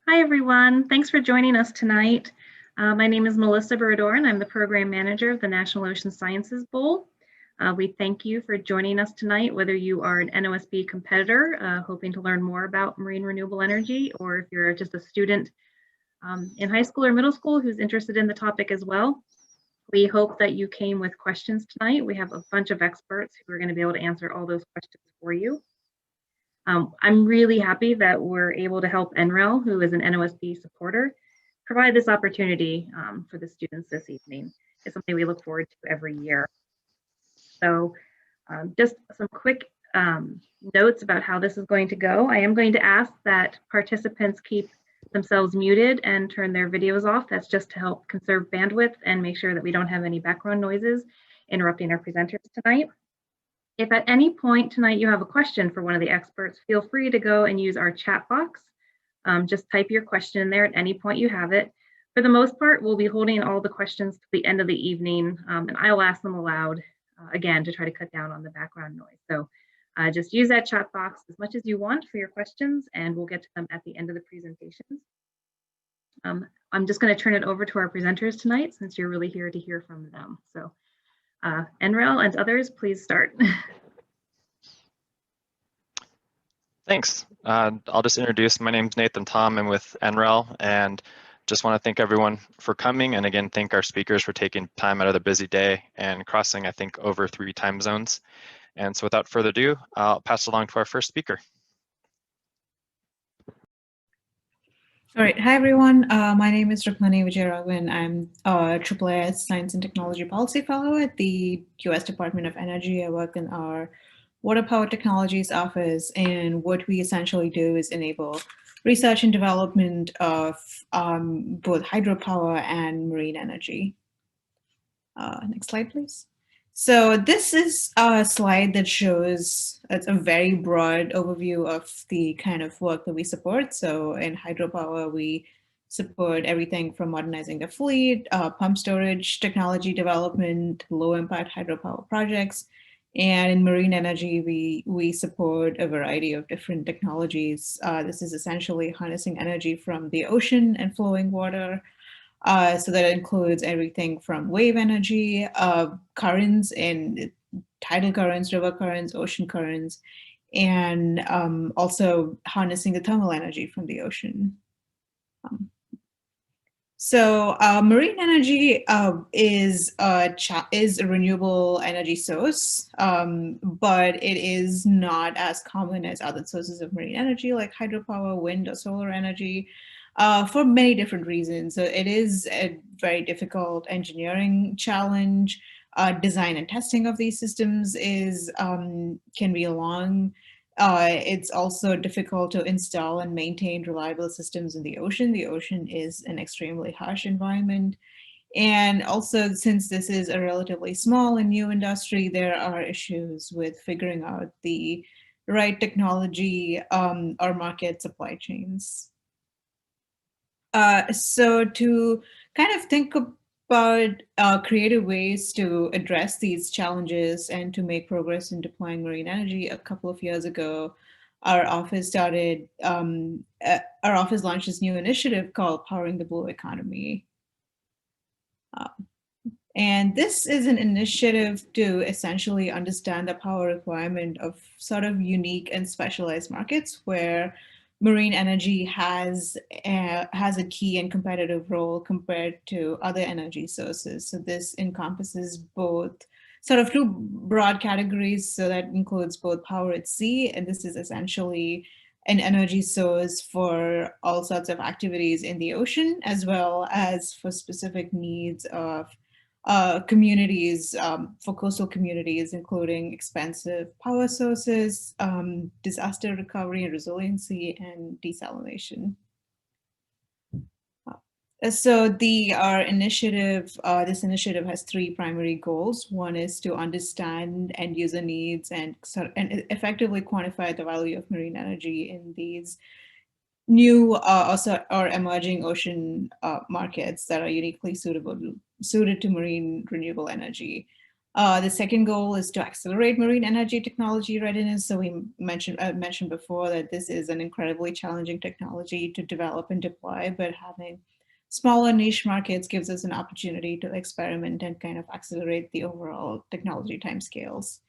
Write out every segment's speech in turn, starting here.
Hi, everyone. Thanks for joining us tonight. My name is Melissa Burador, and I'm the Program Manager of the National Ocean Sciences Bowl. We thank you for joining us tonight, whether you are an NOSB competitor hoping to learn more about marine renewable energy, or if you're just a student in high school or middle school who's interested in the topic as well. We hope that you came with questions tonight. We have a bunch of experts who are going to be able to answer all those questions for you. I'm really happy that we're able to help NREL, who is an NOSB supporter, provide this opportunity for the students this evening. It's something we look forward to every year. So just some quick notes about how this is going to go. I am going to ask that participants keep themselves muted and turn their videos off. That's just to help conserve bandwidth and make sure that we don't have any background noises interrupting our presenters tonight. If at any point tonight you have a question for one of the experts, feel free to go and use our chat box. Just type your question in there at any point you have it. For the most part, we'll be holding all the questions to the end of the evening, and I'll ask them aloud again to try to cut down on the background noise. So just use that chat box as much as you want for your questions, and we'll get to them at the end of the presentations. I'm just going to turn it over to our presenters tonight, since you're really here to hear from them. So NREL and others, please start. Thanks. I'll just introduce. My name's Nathan Tom. I'm with NREL, and just want to thank everyone for coming, and again, thank our speakers for taking time out of the busy day and crossing, I think, over 3 time zones. And so without further ado, I'll pass along to our first speaker. All right. Hi, everyone. My name is Rukmani Vijayaraghavan. I'm a AAA Science and Technology Policy Fellow at the U.S. Department of Energy. I work in our Water Power Technologies office, and what we essentially do is enable research and development of both hydropower and marine energy. Next slide, please. So this is a slide that shows a very broad overview of the kind of work that we support. So in hydropower, we support everything from modernizing the fleet, pump storage technology development, low impact hydropower projects. And in marine energy, we support a variety of different technologies. This is essentially harnessing energy from the ocean and flowing water. So that includes everything from wave energy, currents and tidal currents, river currents, ocean currents, and also harnessing the thermal energy from the ocean. Marine energy is a renewable energy source, but it is not as common as other sources of marine energy like hydropower, wind, or solar energy. For many different reasons. So it is a very difficult engineering challenge. Design and testing of these systems can be long. It's also difficult to install and maintain reliable systems in the ocean. The ocean is an extremely harsh environment. And also, since this is a relatively small and new industry, there are issues with figuring out the right technology or market supply chains. So to kind of think about creative ways to address these challenges and to make progress in deploying marine energy, a couple of years ago, our office launched this new initiative called Powering the Blue Economy. And this is an initiative to essentially understand the power requirement of sort of unique and specialized markets where marine energy has a key and competitive role compared to other energy sources. So this encompasses both sort of 2 broad categories. So that includes both power at sea, and this is essentially an energy source for all sorts of activities in the ocean, as well as for specific needs of communities, for coastal communities, including expensive power sources, disaster recovery and resiliency, and desalination. So our initiative, this initiative has 3 primary goals. One is to understand end user needs and effectively quantify the value of marine energy in these new or emerging ocean markets that are uniquely suited to marine renewable energy. The second goal is to accelerate marine energy technology readiness. So I mentioned before that this is an incredibly challenging technology to develop and deploy, but having smaller niche markets gives us an opportunity to experiment and kind of accelerate the overall technology timescales.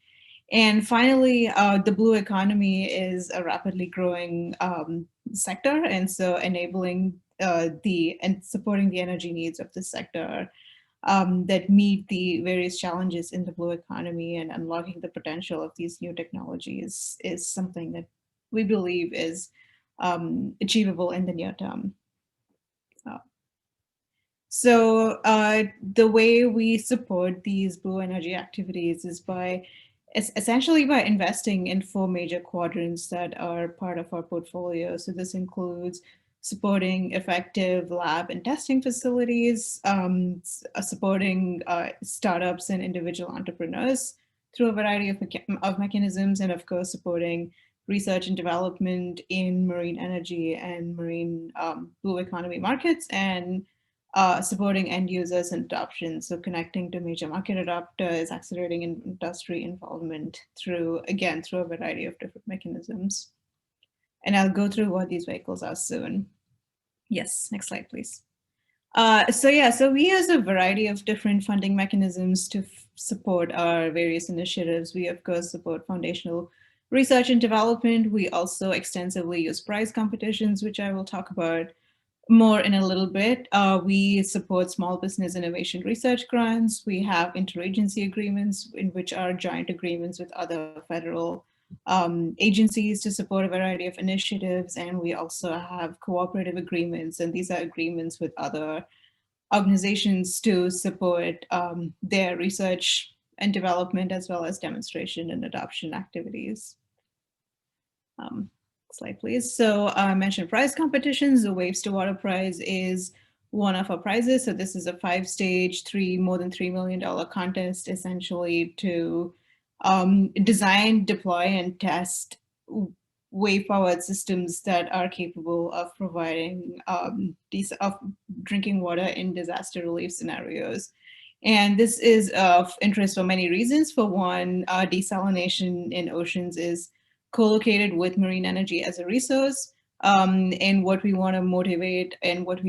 And finally, the blue economy is a rapidly growing sector, and so enabling and supporting the energy needs of the sector that meet the various challenges in the blue economy and unlocking the potential of these new technologies is something that we believe is achievable in the near term. So the way we support these blue energy activities is essentially by investing in 4 major quadrants that are part of our portfolio. So this includes supporting effective lab and testing facilities, supporting startups and individual entrepreneurs through a variety of mechanisms, and of course supporting research and development in marine energy and marine blue economy markets, and supporting end users and adoption. So connecting to major market adopters, accelerating industry involvement through a variety of different mechanisms. And I'll go through what these vehicles are soon. Yes, next slide, please. So we use a variety of different funding mechanisms to support our various initiatives. We, of course, support foundational research and development. We also extensively use prize competitions, which I will talk about more in a little bit. We support small business innovation research grants. We have interagency agreements, in which are joint agreements with other federal agencies to support a variety of initiatives. And we also have cooperative agreements, and these are agreements with other organizations to support their research and development, as well as demonstration and adoption activities. Slide, please. So I mentioned prize competitions. The Waves to Water Prize is one of our prizes. So this is a 5-stage, more than $3 million contest, essentially to design, deploy, and test wave-powered systems that are capable of providing drinking water in disaster relief scenarios. And this is of interest for many reasons. For one, desalination in oceans is co-located with marine energy as a resource. And what we want to motivate and what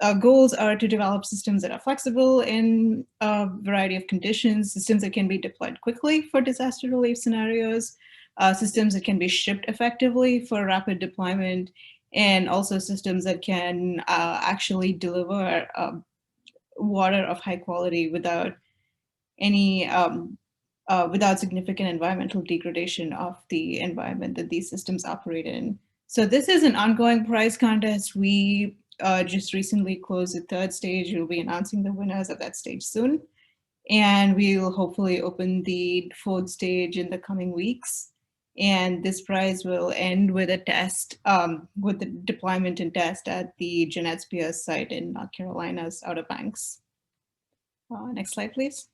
our goals are to develop systems that are flexible in a variety of conditions, systems that can be deployed quickly for disaster relief scenarios, systems that can be shipped effectively for rapid deployment, and also systems that can actually deliver water of high quality without any without significant environmental degradation of the environment that these systems operate in. So this is an ongoing prize contest. We just recently closed the 3rd stage. We'll be announcing the winners of that stage soon. And we'll hopefully open the 4th stage in the coming weeks. And this prize will end with a test, with the deployment and test at the Jeanette Spears site in North Carolina's Outer Banks. Next slide, please.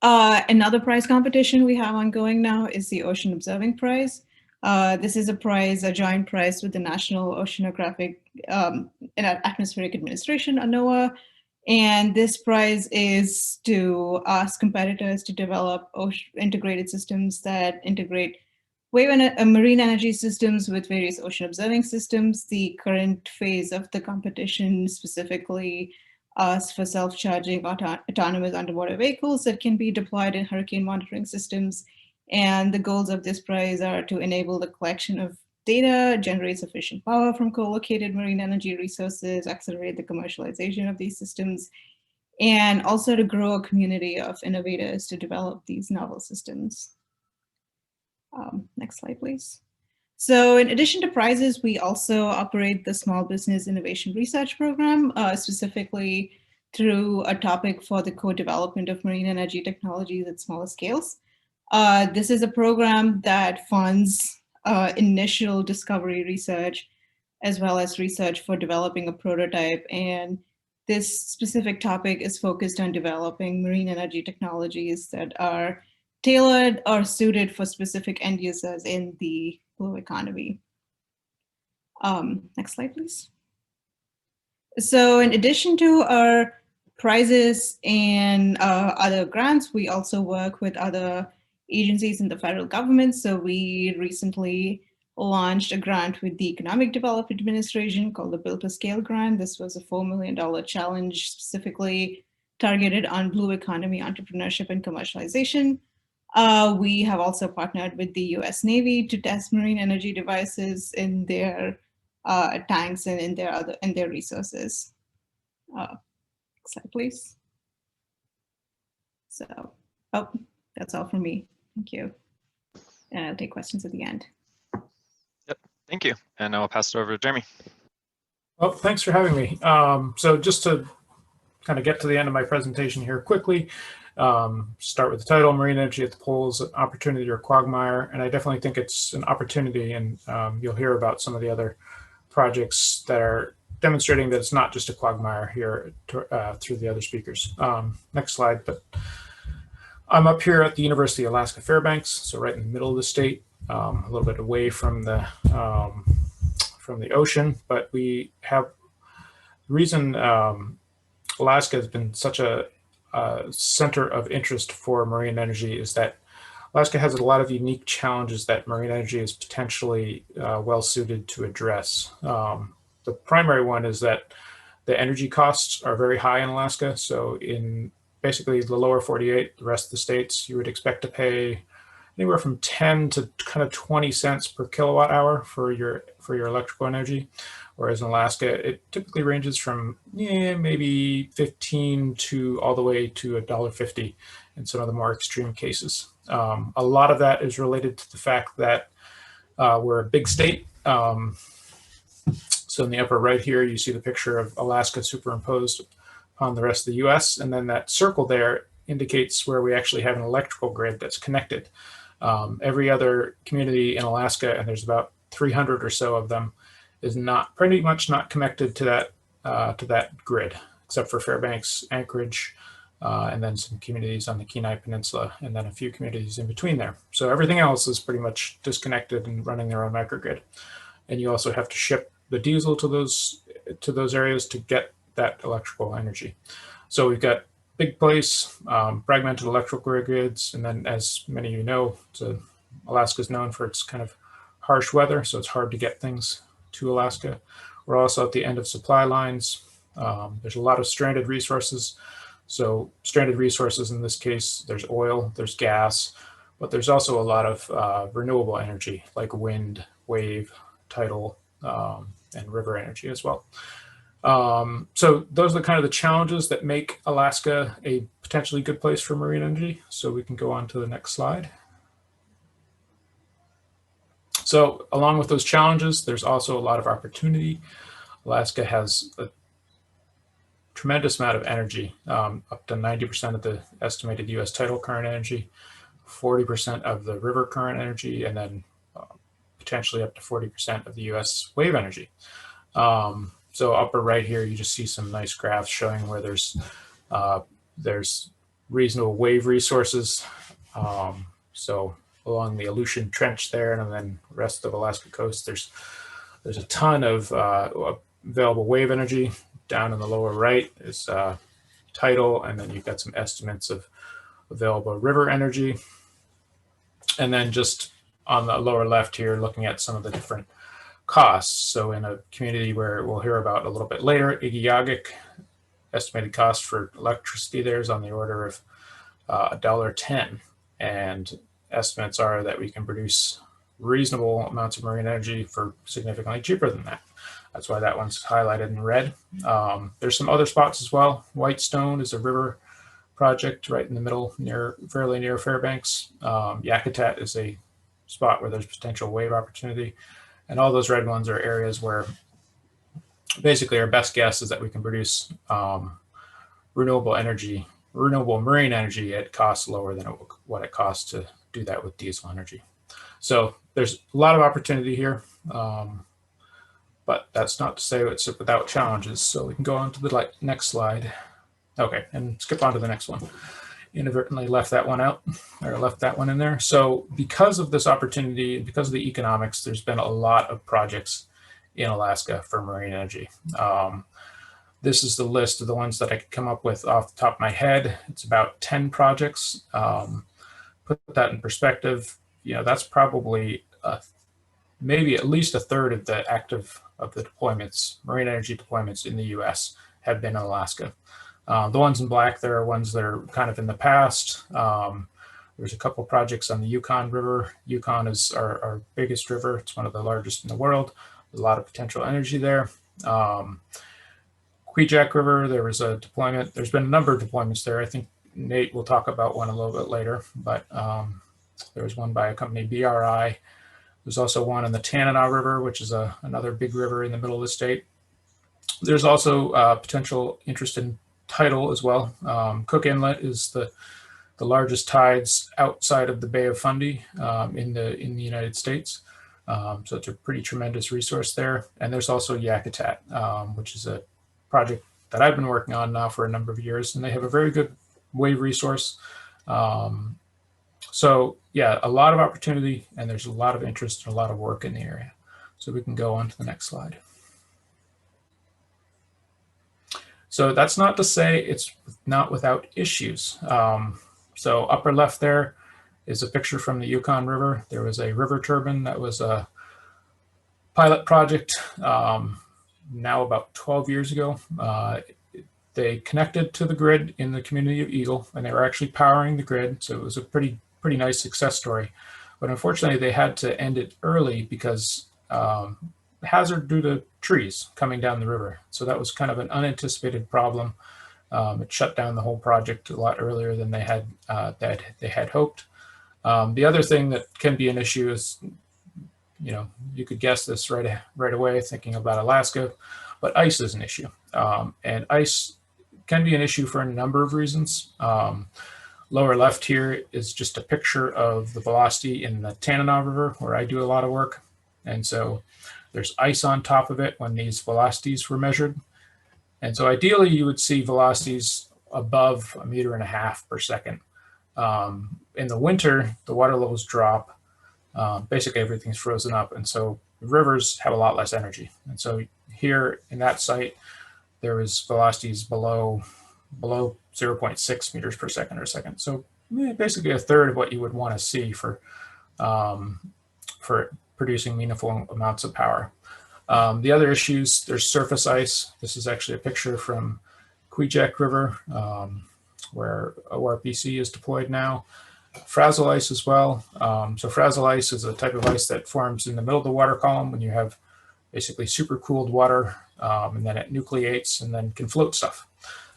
Another prize competition we have ongoing now is the Ocean Observing Prize. This is a joint prize with the National Oceanographic and Atmospheric Administration, NOAA. And this prize is to ask competitors to develop integrated systems that integrate marine energy systems with various ocean observing systems. The current phase of the competition specifically asks for self-charging autonomous underwater vehicles that can be deployed in hurricane monitoring systems. And the goals of this prize are to enable the collection of data, generate sufficient power from co-located marine energy resources, accelerate the commercialization of these systems, and also to grow a community of innovators to develop these novel systems. Next slide, please. So in addition to prizes, we also operate the Small Business Innovation Research Program, specifically through a topic for the co-development of marine energy technologies at smaller scales. This is a program that funds initial discovery research, as well as research for developing a prototype. And this specific topic is focused on developing marine energy technologies that are tailored or suited for specific end users in the blue economy. Next slide, please. So in addition to our prizes and other grants. We also work with other agencies in the federal government. So we recently launched a grant with the Economic Development Administration called the Build to Scale grant. This was a $4 million challenge specifically targeted on blue economy entrepreneurship and commercialization. We have also partnered with the US Navy to test marine energy devices in their tanks and in their resources. Next slide, please. So, oh, that's all from me. Thank you. And I'll take questions at the end. Yep, thank you. And I'll pass it over to Jeremy. Well, thanks for having me. So just to kind of get to the end of my presentation here quickly, start with the title, Marine Energy at the Poles, an opportunity or quagmire. And I definitely think it's an opportunity, and you'll hear about some of the other projects that are demonstrating that it's not just a quagmire here through the other speakers. Next slide. But I'm up here at the University of Alaska Fairbanks, so right in the middle of the state, a little bit away from the ocean. But we have the reason Alaska has been such a center of interest for marine energy is that Alaska has a lot of unique challenges that marine energy is potentially well suited to address. The primary one is that the energy costs are very high in Alaska. So in basically the lower 48, the rest of the states, you would expect to pay anywhere from 10 to kind of 20 cents per kilowatt hour for your electrical energy. Whereas in Alaska, it typically ranges from maybe 15 to all the way to $1.50 in some of the more extreme cases. A lot of that is related to the fact that we're a big state. So in the upper right here, you see the picture of Alaska superimposed on the rest of the US. And then that circle there indicates where we actually have an electrical grid that's connected. Every other community in Alaska, and there's about 300 or so of them, is pretty much not connected to that grid, except for Fairbanks, Anchorage, and then some communities on the Kenai Peninsula, and then a few communities in between there. So everything else is pretty much disconnected and running their own microgrid. And you also have to ship the diesel to those areas to get that electrical energy. So we've got big place, fragmented electrical grids, and then as many of you know, Alaska is known for its kind of harsh weather, so it's hard to get things to Alaska. We're also at the end of supply lines. There's a lot of stranded resources. So stranded resources in this case, there's oil, there's gas, but there's also a lot of renewable energy like wind, wave, tidal, and river energy as well. So those are kind of the challenges that make Alaska a potentially good place for marine energy. So we can go on to the next slide. So along with those challenges, there's also a lot of opportunity. Alaska has a tremendous amount of energy, up to 90% of the estimated US tidal current energy, 40% of the river current energy, and then potentially up to 40% of the US wave energy. So upper right here, you just see some nice graphs showing where there's reasonable wave resources. So along the Aleutian Trench there, and then the rest of Alaska coast, there's a ton of available wave energy. Down in the lower right is tidal, and then you've got some estimates of available river energy. And then just on the lower left here, looking at some of the different costs. So in a community where we'll hear about a little bit later, Igiugig, estimated cost for electricity there is on the order of $1.10. And estimates are that we can produce reasonable amounts of marine energy for significantly cheaper than that. That's why that one's highlighted in red. There's some other spots as well. Whitestone is a river project right in the middle, fairly near Fairbanks. Yakutat is a spot where there's potential wave opportunity. And all those red ones are areas where basically our best guess is that we can produce renewable marine energy at costs lower than what it costs to do that with diesel energy. So there's a lot of opportunity here, but that's not to say it's without challenges. So we can go on to the next slide. Okay, and skip on to the next one. Inadvertently left that one out, or left that one in there. So because of this opportunity, because of the economics, there's been a lot of projects in Alaska for marine energy. this is the list of the ones that I could come up with off the top of my head. It's about 10 projects. Put that in perspective, that's probably maybe at least a third of the deployments, marine energy deployments in the US have been in Alaska. The ones in black, there are ones that are kind of in the past. There's a couple projects on the Yukon River. Yukon is our biggest river. It's one of the largest in the world. There's a lot of potential energy there. Queejack River, there was a deployment. There's been a number of deployments there. I think Nate will talk about one a little bit later, but there was one by a company, BRI. There's also one in the Tanana River, which is another big river in the middle of the state. There's also potential interest in tidal as well. Cook Inlet is the largest tides outside of the Bay of Fundy in the United States. So it's a pretty tremendous resource there. And there's also Yakutat, which is a project that I've been working on now for a number of years, and they have a very good wave resource. So yeah, a lot of opportunity, and there's a lot of interest and a lot of work in the area. So we can go on to the next slide. So that's not to say it's not without issues. So upper left there is a picture from the Yukon River. There was a river turbine that was a pilot project now about 12 years ago. They connected to the grid in the community of Eagle, and they were actually powering the grid. So it was a pretty nice success story. But unfortunately, they had to end it early because hazard due to trees coming down the river. So that was kind of an unanticipated problem. It shut down the whole project a lot earlier than they had hoped. The other thing that can be an issue is, you could guess this right away thinking about Alaska, but ice is an issue. And ice can be an issue for a number of reasons. Lower left here is just a picture of the velocity in the Tanana River, where I do a lot of work. And so there's ice on top of it when these velocities were measured. And so ideally you would see velocities above 1.5 meters per second. In the winter, the water levels drop. Basically everything's frozen up. And so rivers have a lot less energy. And so here in that site, there was velocities below 0.6 meters per second or second. So basically a third of what you would want to see for producing meaningful amounts of power. The other issues, there's surface ice. This is actually a picture from Queejack River, where Orpc is deployed now. Frazzle ice as well. So frazzle ice is a type of ice that forms in the middle of the water column when you have basically super cooled water, and then it nucleates and then can float stuff.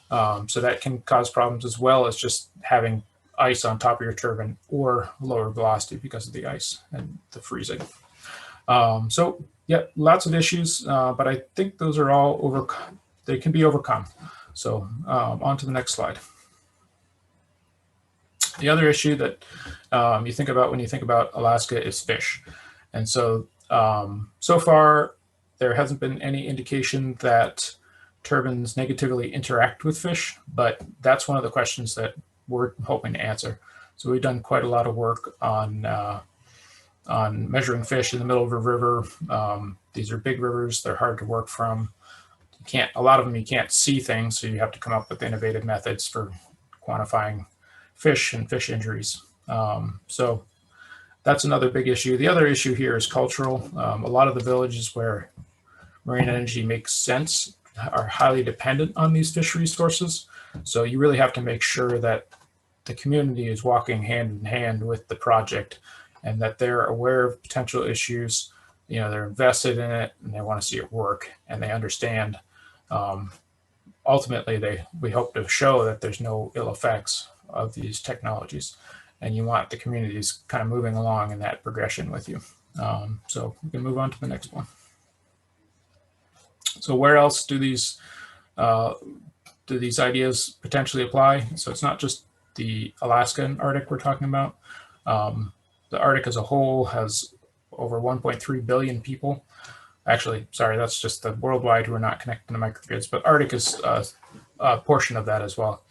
So that can cause problems as well as just having ice on top of your turbine or lower velocity because of the ice and the freezing. So yeah, lots of issues, but I think those are all they can be overcome. So on to the next slide. The other issue that you think about when you think about Alaska is fish. And so, so far, there hasn't been any indication that turbines negatively interact with fish, but that's one of the questions that we're hoping to answer. So we've done quite a lot of work on measuring fish in the middle of a river. These are big rivers, they're hard to work from. A lot of them you can't see things, so you have to come up with innovative methods for quantifying fish and fish injuries. So that's another big issue. The other issue here is cultural. A lot of the villages where marine energy makes sense are highly dependent on these fish resources. So you really have to make sure that the community is walking hand in hand with the project and that they're aware of potential issues. They're invested in it and they want to see it work and they understand. Ultimately, we hope to show that there's no ill effects of these technologies, and you want the communities kind of moving along in that progression with you. So we can move on to the next one. So where else do these ideas potentially apply? So it's not just the Alaska and Arctic we're talking about. The Arctic as a whole has over 1.3 billion people. Actually, sorry, that's just the worldwide who are not connected to microgrids, but Arctic is a portion of that as well.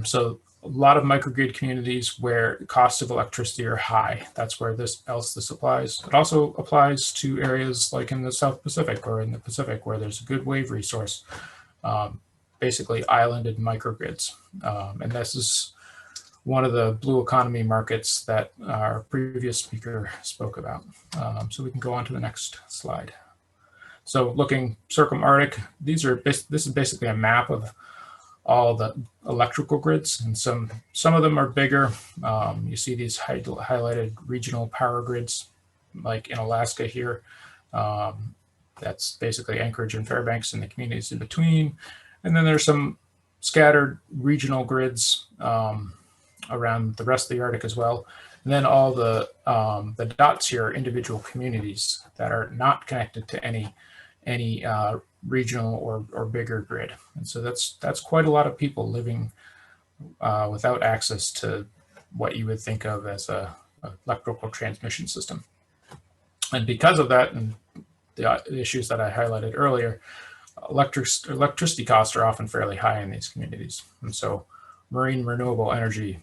So a lot of microgrid communities where costs of electricity are high. That's where this applies. It also applies to areas like in the South Pacific or in the Pacific where there's a good wave resource. basically islanded microgrids. And this is one of the blue economy markets that our previous speaker spoke about. So we can go on to the next slide. So looking circumarctic, this is basically a map of all the electrical grids, and some of them are bigger. You see these highlighted regional power grids, like in Alaska here. That's basically Anchorage and Fairbanks and the communities in between. And then there's some scattered regional grids around the rest of the Arctic as well. And then all the dots here are individual communities that are not connected to any regional or bigger grid. And so that's quite a lot of people living without access to what you would think of as a electrical transmission system. And because of that and the issues that I highlighted earlier, electricity costs are often fairly high in these communities. And so marine renewable energy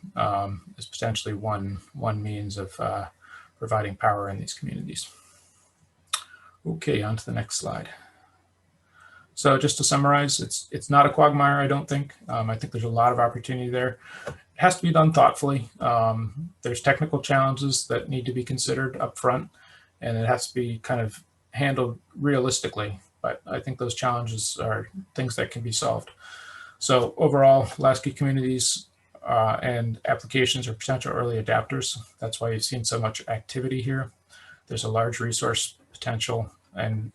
is potentially one means of providing power in these communities. Okay, on to the next slide. So just to summarize, it's not a quagmire, I don't think. I think there's a lot of opportunity there. It has to be done thoughtfully. There's technical challenges that need to be considered up front, and it has to be kind of handled realistically. But I think those challenges are things that can be solved. So overall, Alaska communities and applications are potential early adapters. That's why you've seen so much activity here. There's a large resource potential, and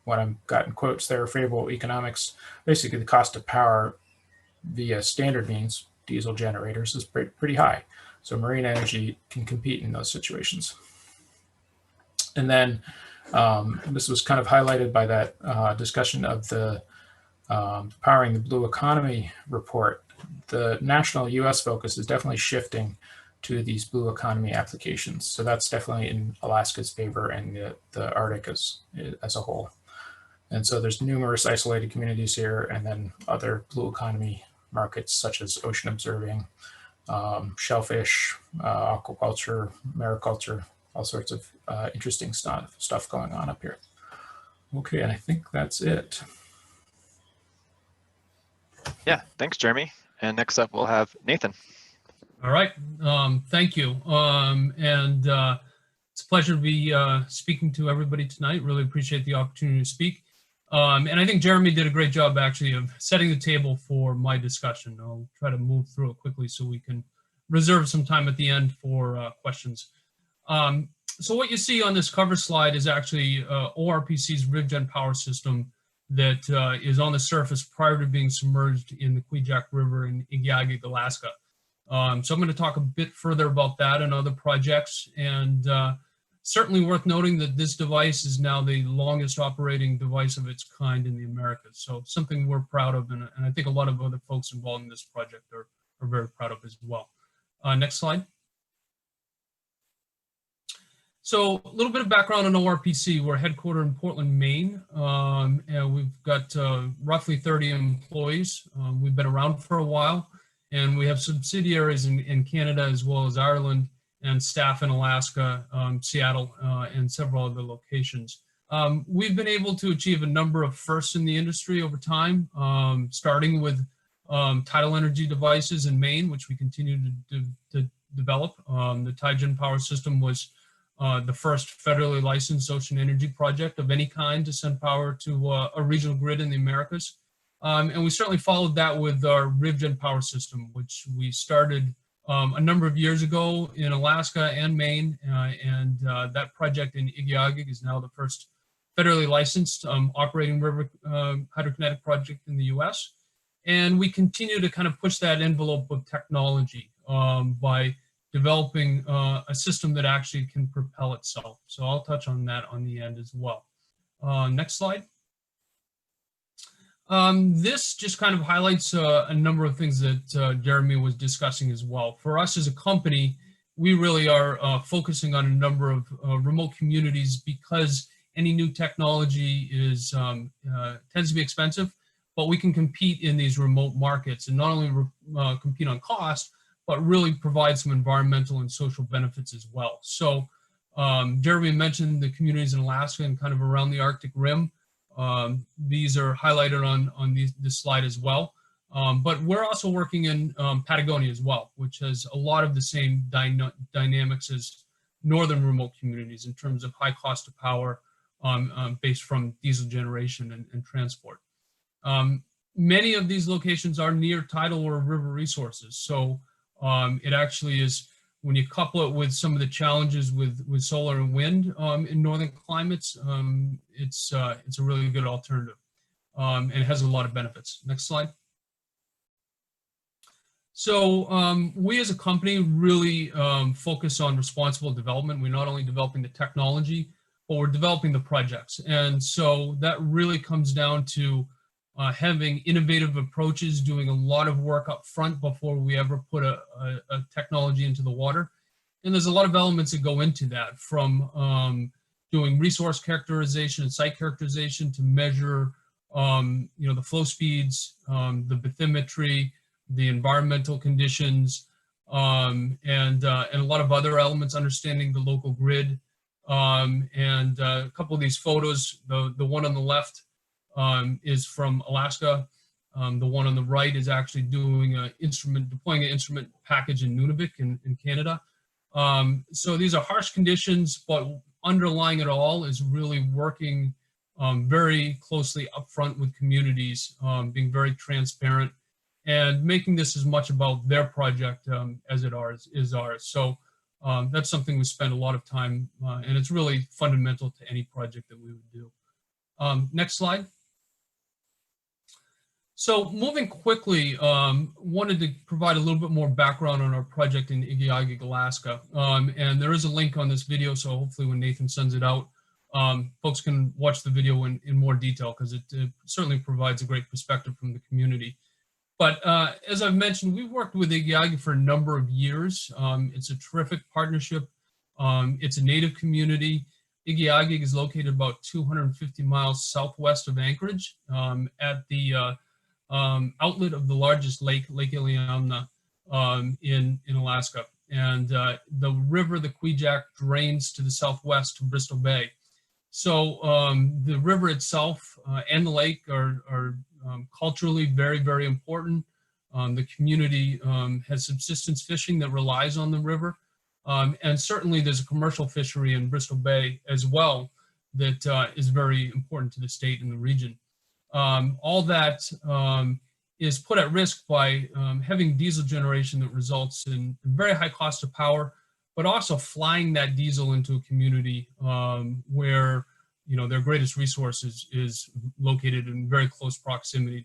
what I've got in quotes there, favorable economics. Basically, the cost of power via standard means, diesel generators, is pretty high. So marine energy can compete in those situations. And then this was kind of highlighted by that discussion of the Powering the Blue Economy report. The national US focus is definitely shifting to these blue economy applications. So that's definitely in Alaska's favor and the Arctic as a whole. And so there's numerous isolated communities here, and then other blue economy markets such as ocean observing, shellfish, aquaculture, mariculture, all sorts of interesting stuff going on up here. Okay, and I think that's it. Yeah, thanks, Jeremy. And next up, we'll have Nathan. All right, thank you. It's a pleasure to be speaking to everybody tonight. Really appreciate the opportunity to speak. And I think Jeremy did a great job actually of setting the table for my discussion. I'll try to move through it quickly so we can reserve some time at the end for questions. So what you see on this cover slide is actually ORPC's RivGen power system that is on the surface prior to being submerged in the Kvichak River in Igiugig, Alaska. So I'm going to talk a bit further about that and other projects, and certainly worth noting that this device is now the longest operating device of its kind in the Americas. So something we're proud of, and I think a lot of other folks involved in this project are very proud of as well. Next slide. So a little bit of background on ORPC. We're headquartered in Portland, Maine, and we've got roughly 30 employees. We've been around for a while, and we have subsidiaries in Canada as well as Ireland, and staff in Alaska, Seattle, and several other locations. We've been able to achieve a number of firsts in the industry over time, starting with tidal energy devices in Maine, which we continue to develop. The Taigen power system was the first federally licensed ocean energy project of any kind to send power to a regional grid in the Americas. And we certainly followed that with our RivGen power system, which we started a number of years ago in Alaska and Maine, and that project in Igiugig is now the first federally licensed operating river hydrokinetic project in the US. And we continue to kind of push that envelope of technology by developing a system that actually can propel itself. So I'll touch on that on the end as well. Next slide. This just kind of highlights a number of things that Jeremy was discussing as well. For us as a company, we really are focusing on a number of remote communities because any new technology is tends to be expensive, but we can compete in these remote markets and not only compete on cost, but really provide some environmental and social benefits as well. So Jeremy mentioned the communities in Alaska and kind of around the Arctic Rim. These are highlighted on this slide as well. But we're also working in Patagonia as well, which has a lot of the same dynamics as northern remote communities in terms of high cost of power based from diesel generation and transport. Many of these locations are near tidal or river resources. So it actually is, when you couple it with some of the challenges with solar and wind in northern climates, it's a really good alternative and it has a lot of benefits. Next slide. So we as a company really focus on responsible development. We're not only developing the technology, but we're developing the projects. And so that really comes down to having innovative approaches, doing a lot of work up front before we ever put a technology into the water. And there's a lot of elements that go into that, from doing resource characterization and site characterization to measure the flow speeds, the bathymetry, the environmental conditions, and a lot of other elements, understanding the local grid. And a couple of these photos, the one on the left is from Alaska. The one on the right is actually deploying an instrument package in Nunavik in Canada. So these are harsh conditions, but underlying it all is really working very closely upfront with communities, being very transparent, and making this as much about their project as it is ours. So that's something we spend a lot of time, and it's really fundamental to any project that we would do. Next slide. So moving quickly, wanted to provide a little bit more background on our project in Igiugig, Alaska. And there is a link on this video, so hopefully when Nathan sends it out, folks can watch the video in more detail, because it certainly provides a great perspective from the community. But as I've mentioned, we've worked with Igiugig for a number of years. It's a terrific partnership. It's a native community. Igiugig is located about 250 miles southwest of Anchorage at the outlet of the largest lake, Lake Iliamna, in Alaska. And the river, the Kvichak, drains to the southwest to Bristol Bay. So the river itself and the lake are culturally very, very important. The community has subsistence fishing that relies on the river. And certainly there's a commercial fishery in Bristol Bay as well that is very important to the state and the region. All that is put at risk by having diesel generation that results in very high cost of power, but also flying that diesel into a community where their greatest resource is located in very close proximity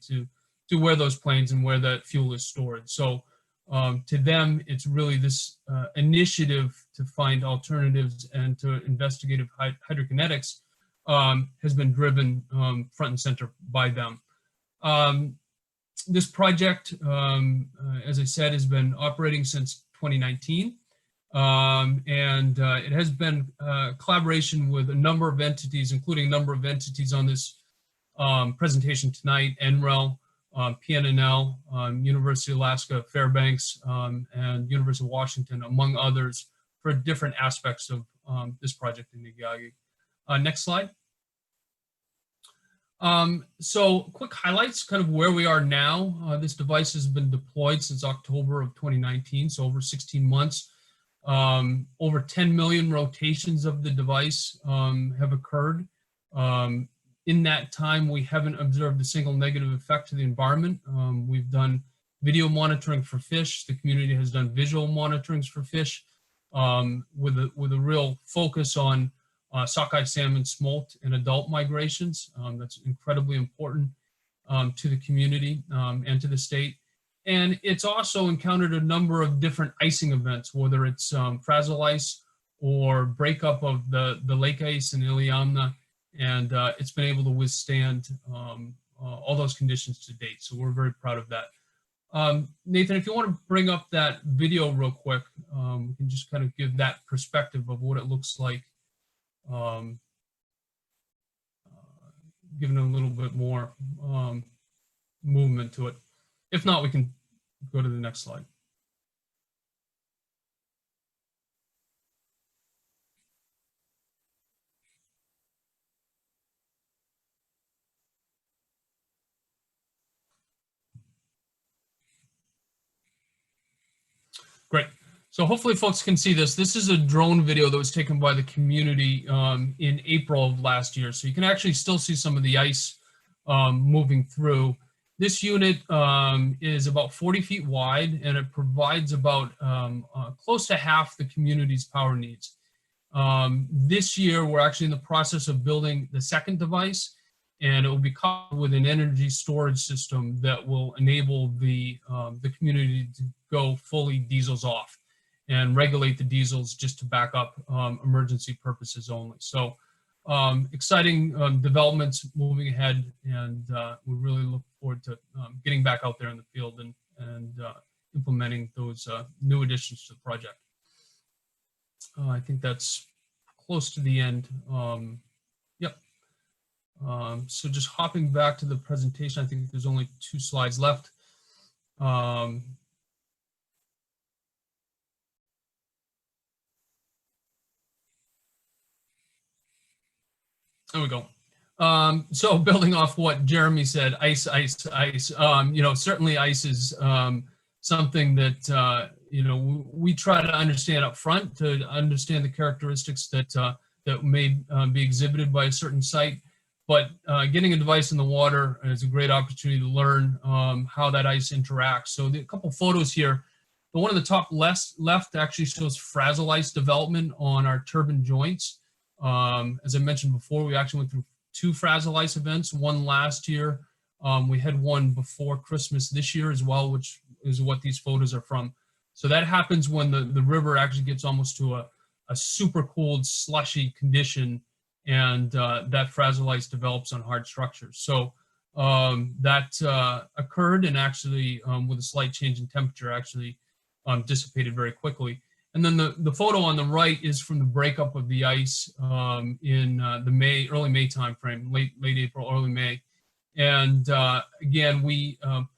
to where those planes and where that fuel is stored. So to them, it's really this initiative to find alternatives and to investigative hydrokinetics has been driven front and center by them. This project, as I said, has been operating since 2019. And it has been collaboration with a number of entities, including a number of entities on this presentation tonight: NREL, PNNL, University of Alaska Fairbanks, and University of Washington, among others, for different aspects of this project in Igiugig. Next slide. So quick highlights, kind of where we are now. This device has been deployed since October of 2019, so over 16 months. Over 10 million rotations of the device have occurred. In that time, we haven't observed a single negative effect to the environment. We've done video monitoring for fish. The community has done visual monitorings for fish with a real focus on sockeye salmon, smolt, and adult migrations. That's incredibly important to the community and to the state. And it's also encountered a number of different icing events, whether it's frazzle ice or breakup of the lake ice in Iliamna, and it's been able to withstand all those conditions to date. So we're very proud of that. Nathan, if you want to bring up that video real quick, we can just kind of give that perspective of what it looks like, giving a little bit more movement to it. If not, we can go to the next slide. Great. So hopefully folks can see this. This is a drone video that was taken by the community in April of last year. So you can actually still see some of the ice moving through. This unit is about 40 feet wide, and it provides about close to half the community's power needs. This year, we're actually in the process of building the second device, and it will be coupled with an energy storage system that will enable the community to go fully diesels off and regulate the diesels just to back up emergency purposes only. So exciting developments moving ahead, and we really look forward to getting back out there in the field and implementing those new additions to the project. I think that's close to the end. Yep. So just hopping back to the presentation, I think there's only 2 slides left. There we go. So building off what Jeremy said, ice. You know, certainly ice is something that we try to understand up front, to understand the characteristics that may be exhibited by a certain site. But getting a device in the water is a great opportunity to learn how that ice interacts. So a couple photos here. The one in the top left actually shows frazzle ice development on our turbine joints. As I mentioned before, we actually went through 2 frazzle ice events, one last year. We had one before Christmas this year as well, which is what these photos are from. So that happens when the river actually gets almost to a super cooled slushy condition, and that frazzle ice develops on hard structures. So that occurred, and actually with a slight change in temperature actually dissipated very quickly. And then the photo on the right is from the breakup of the ice in the early May timeframe, late April, early May. And again,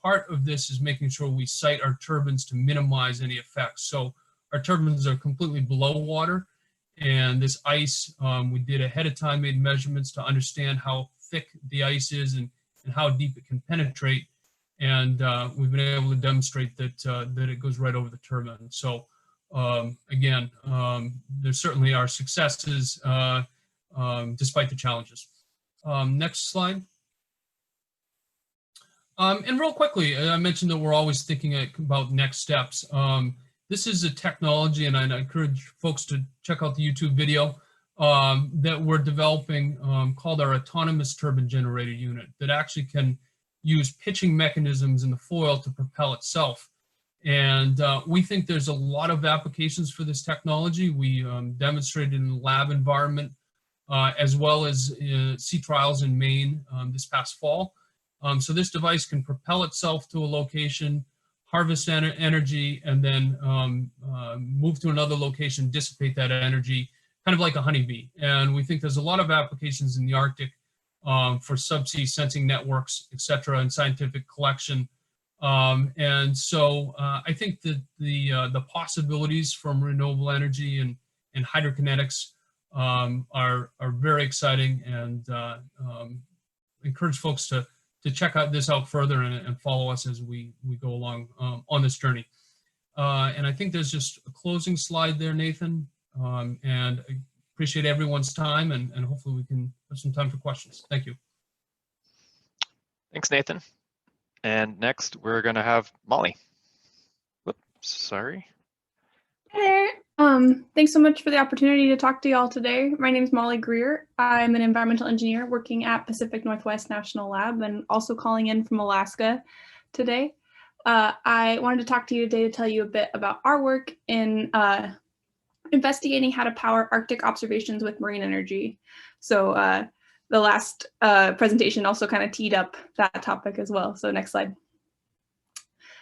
part of this is making sure we site our turbines to minimize any effects. So our turbines are completely below water, and this ice, we did ahead of time, made measurements to understand how thick the ice is and how deep it can penetrate. And we've been able to demonstrate that it goes right over the turbine. So again, there certainly are successes despite the challenges. Next slide. And real quickly, I mentioned that we're always thinking about next steps. This is a technology, and I encourage folks to check out the YouTube video that we're developing called our autonomous turbine generator unit that actually can use pitching mechanisms in the foil to propel itself. And we think there's a lot of applications for this technology. We demonstrated in the lab environment as well as sea trials in Maine this past fall. So this device can propel itself to a location, harvest energy, and then move to another location, dissipate that energy, kind of like a honeybee. And we think there's a lot of applications in the Arctic for subsea sensing networks, et cetera, and scientific collection. And so I think that the possibilities from renewable energy and hydrokinetics are very exciting, and encourage folks to check this out further and follow us as we go along on this journey. And I think there's just a closing slide there, Nathan, and I appreciate everyone's time, and hopefully we can have some time for questions. Thank you. Thanks, Nathan. And next, we're going to have Molly. Whoops, sorry. Hi there. Thanks so much for the opportunity to talk to you all today. My name is Molly Greer. I'm an environmental engineer working at Pacific Northwest National Lab and also calling in from Alaska today. I wanted to talk to you today to tell you a bit about our work in investigating how to power Arctic observations with marine energy. So the last presentation also kind of teed up that topic as well. So next slide.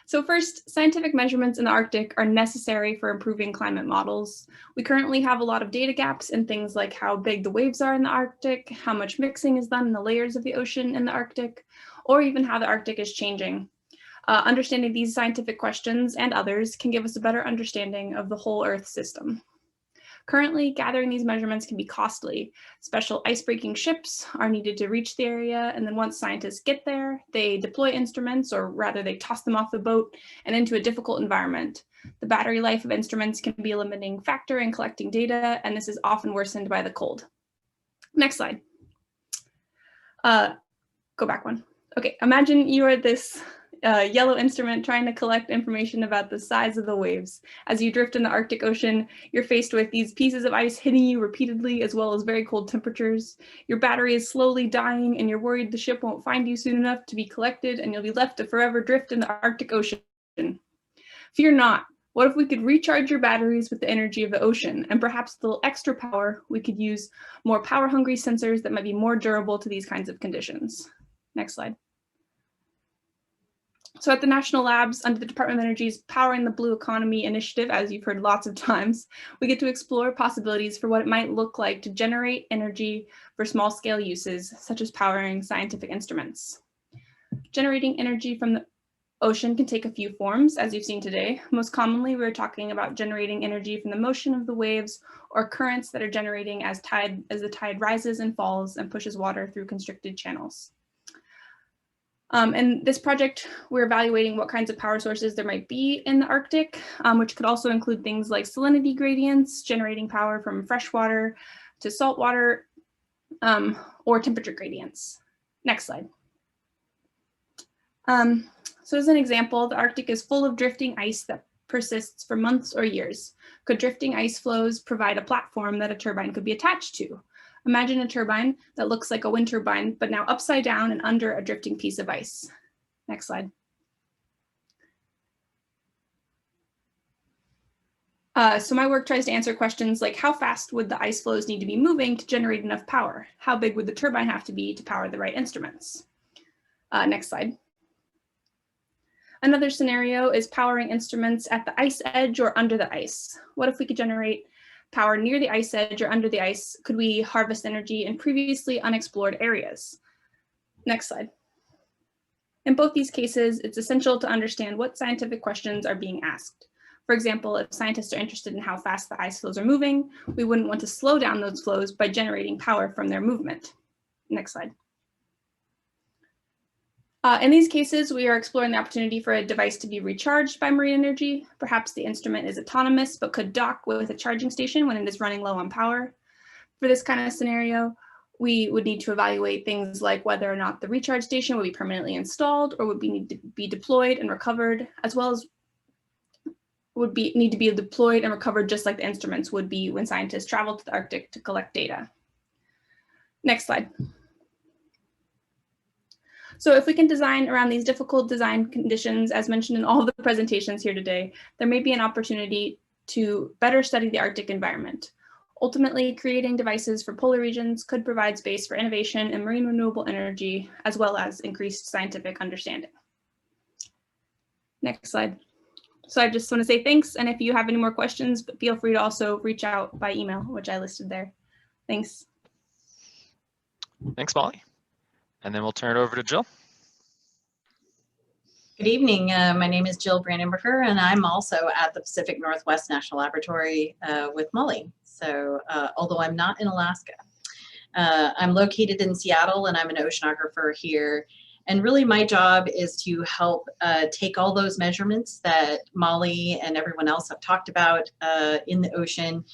So first, scientific measurements in the Arctic are necessary for improving climate models. We currently have a lot of data gaps in things like how big the waves are in the Arctic, how much mixing is done in the layers of the ocean in the Arctic, or even how the Arctic is changing. Understanding these scientific questions and others can give us a better understanding of the whole Earth system. Currently, gathering these measurements can be costly. Special ice-breaking ships are needed to reach the area, and then once scientists get there, they deploy instruments, or rather they toss them off the boat and into a difficult environment. The battery life of instruments can be a limiting factor in collecting data, and this is often worsened by the cold. Next slide. Go back one. Okay, imagine you are this yellow instrument trying to collect information about the size of the waves. As you drift in the Arctic Ocean, you're faced with these pieces of ice hitting you repeatedly, as well as very cold temperatures. Your battery is slowly dying, and you're worried the ship won't find you soon enough to be collected, and you'll be left to forever drift in the Arctic Ocean. Fear not. What if we could recharge your batteries with the energy of the ocean, and perhaps a little extra power, we could use more power-hungry sensors that might be more durable to these kinds of conditions. Next slide. So at the national labs under the Department of Energy's Powering the Blue Economy initiative, as you've heard lots of times, we get to explore possibilities for what it might look like to generate energy for small scale uses, such as powering scientific instruments. Generating energy from the ocean can take a few forms, as you've seen today. Most commonly, we're talking about generating energy from the motion of the waves or currents that are generating as the tide rises and falls and pushes water through constricted channels. In this project, we're evaluating what kinds of power sources there might be in the Arctic, which could also include things like salinity gradients, generating power from freshwater to saltwater, or temperature gradients. Next slide. So as an example, the Arctic is full of drifting ice that persists for months or years. Could drifting ice flows provide a platform that a turbine could be attached to? Imagine a turbine that looks like a wind turbine, but now upside down and under a drifting piece of ice. Next slide. So my work tries to answer questions like, how fast would the ice flows need to be moving to generate enough power? How big would the turbine have to be to power the right instruments? Next slide. Another scenario is powering instruments at the ice edge or under the ice. What if we could generate power near the ice edge or under the ice? Could we harvest energy in previously unexplored areas? Next slide. In both these cases, it's essential to understand what scientific questions are being asked. For example, if scientists are interested in how fast the ice flows are moving, we wouldn't want to slow down those flows by generating power from their movement. Next slide. In these cases, we are exploring the opportunity for a device to be recharged by marine energy. Perhaps the instrument is autonomous, but could dock with a charging station when it is running low on power. For this kind of scenario, we would need to evaluate things like whether or not the recharge station would be permanently installed or would need to be deployed and recovered, as well as need to be deployed and recovered just like the instruments would be when scientists travel to the Arctic to collect data. Next slide. So if we can design around these difficult design conditions, as mentioned in all of the presentations here today, there may be an opportunity to better study the Arctic environment. Ultimately, creating devices for polar regions could provide space for innovation in marine renewable energy, as well as increased scientific understanding. Next slide. So I just want to say thanks, and if you have any more questions, feel free to also reach out by email, which I listed there. Thanks. Thanks, Molly. And then we'll turn it over to Jill. Good evening. My name is Jill Brandenburger, and I'm also at the Pacific Northwest National Laboratory with Molly. So although I'm not in Alaska, I'm located in Seattle, and I'm an oceanographer here. And really my job is to help take all those measurements that Molly and everyone else have talked about in the ocean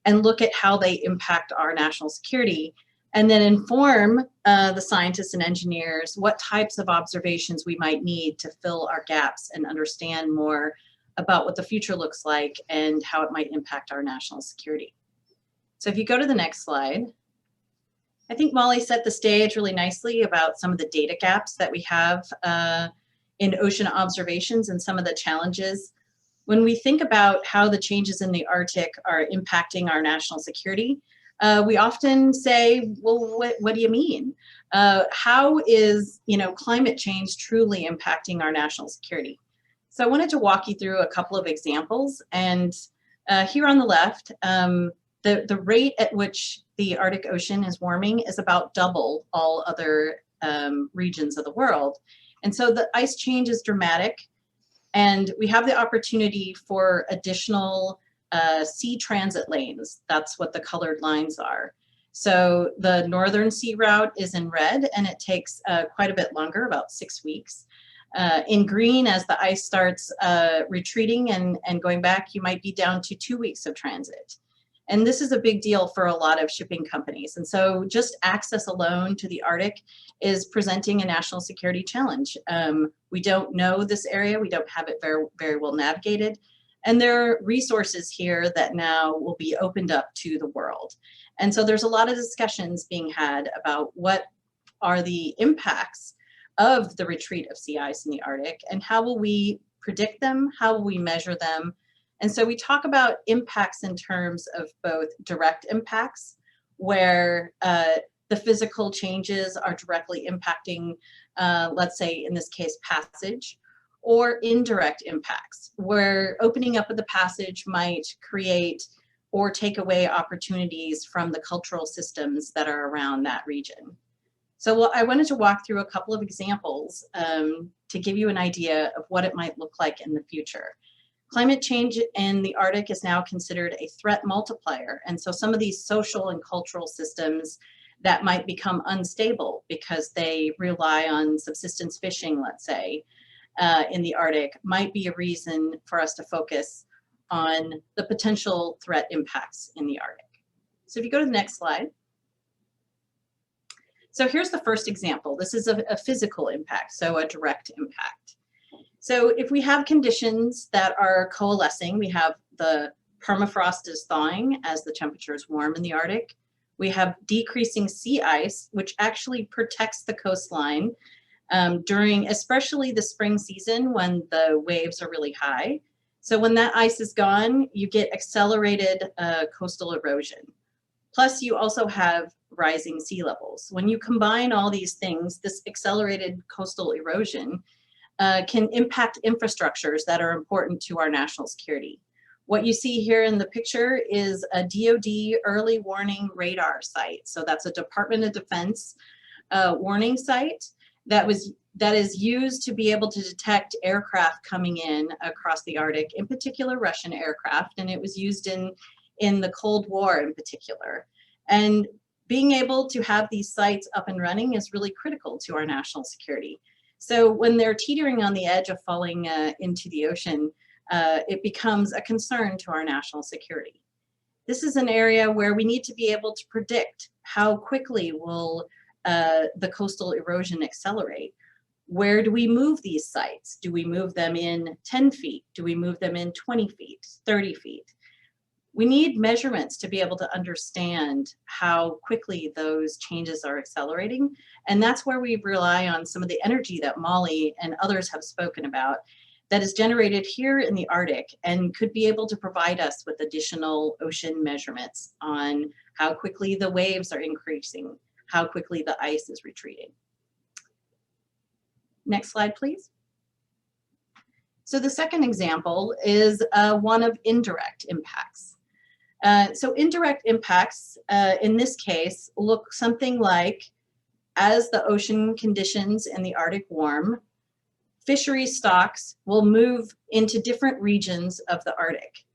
and look at how they impact our national security, and then inform the scientists and engineers what types of observations we might need to fill our gaps and understand more about what the future looks like and how it might impact our national security. So if you go to the next slide, I think Molly set the stage really nicely about some of the data gaps that we have in ocean observations and some of the challenges. When we think about how the changes in the Arctic are impacting our national security, we often say, well, what do you mean? How is climate change truly impacting our national security? So I wanted to walk you through a couple of examples. And here on the left, the rate at which the Arctic Ocean is warming is about double all other regions of the world. And so the ice change is dramatic. And we have the opportunity for additional sea transit lanes. That's what the colored lines are. So the northern sea route is in red, and it takes quite a bit longer, about 6 weeks. In green, as the ice starts retreating and going back, you might be down to 2 weeks of transit. And this is a big deal for a lot of shipping companies. And so just access alone to the Arctic is presenting a national security challenge. We don't know this area. We don't have it very, very well navigated. And there are resources here that now will be opened up to the world. And so there's a lot of discussions being had about what are the impacts of the retreat of sea ice in the Arctic, and how will we predict them? How will we measure them? And so we talk about impacts in terms of both direct impacts, where the physical changes are directly impacting, let's say in this case, passage, or indirect impacts, where opening up of the passage might create or take away opportunities from the cultural systems that are around that region. So I wanted to walk through a couple of examples to give you an idea of what it might look like in the future. Climate change in the Arctic is now considered a threat multiplier. And so some of these social and cultural systems that might become unstable because they rely on subsistence fishing, let's say, in the Arctic, might be a reason for us to focus on the potential threat impacts in the Arctic. So if you go to the next slide. So here's the first example. This is a physical impact, so a direct impact. So if we have conditions that are coalescing, we have the permafrost is thawing as the temperatures warm in the Arctic. We have decreasing sea ice, which actually protects the coastline during especially the spring season when the waves are really high. So when that ice is gone, you get accelerated coastal erosion. Plus you also have rising sea levels. When you combine all these things, this accelerated coastal erosion can impact infrastructures that are important to our national security. What you see here in the picture is a DoD early warning radar site. So that's a Department of Defense warning site that is used to be able to detect aircraft coming in across the Arctic, in particular Russian aircraft, and it was used in the Cold War in particular. And being able to have these sites up and running is really critical to our national security. So when they're teetering on the edge of falling into the ocean, it becomes a concern to our national security. This is an area where we need to be able to predict how quickly will the coastal erosion accelerate. Where do we move these sites? Do we move them in 10 feet? Do we move them in 20 feet, 30 feet? We need measurements to be able to understand how quickly those changes are accelerating. And that's where we rely on some of the energy that Molly and others have spoken about that is generated here in the Arctic and could be able to provide us with additional ocean measurements on how quickly the waves are increasing, how quickly the ice is retreating. Next slide, please. So the second example is one of indirect impacts. So indirect impacts, in this case, look something like, as the ocean conditions in the Arctic warm, fishery stocks will move into different regions of the Arctic.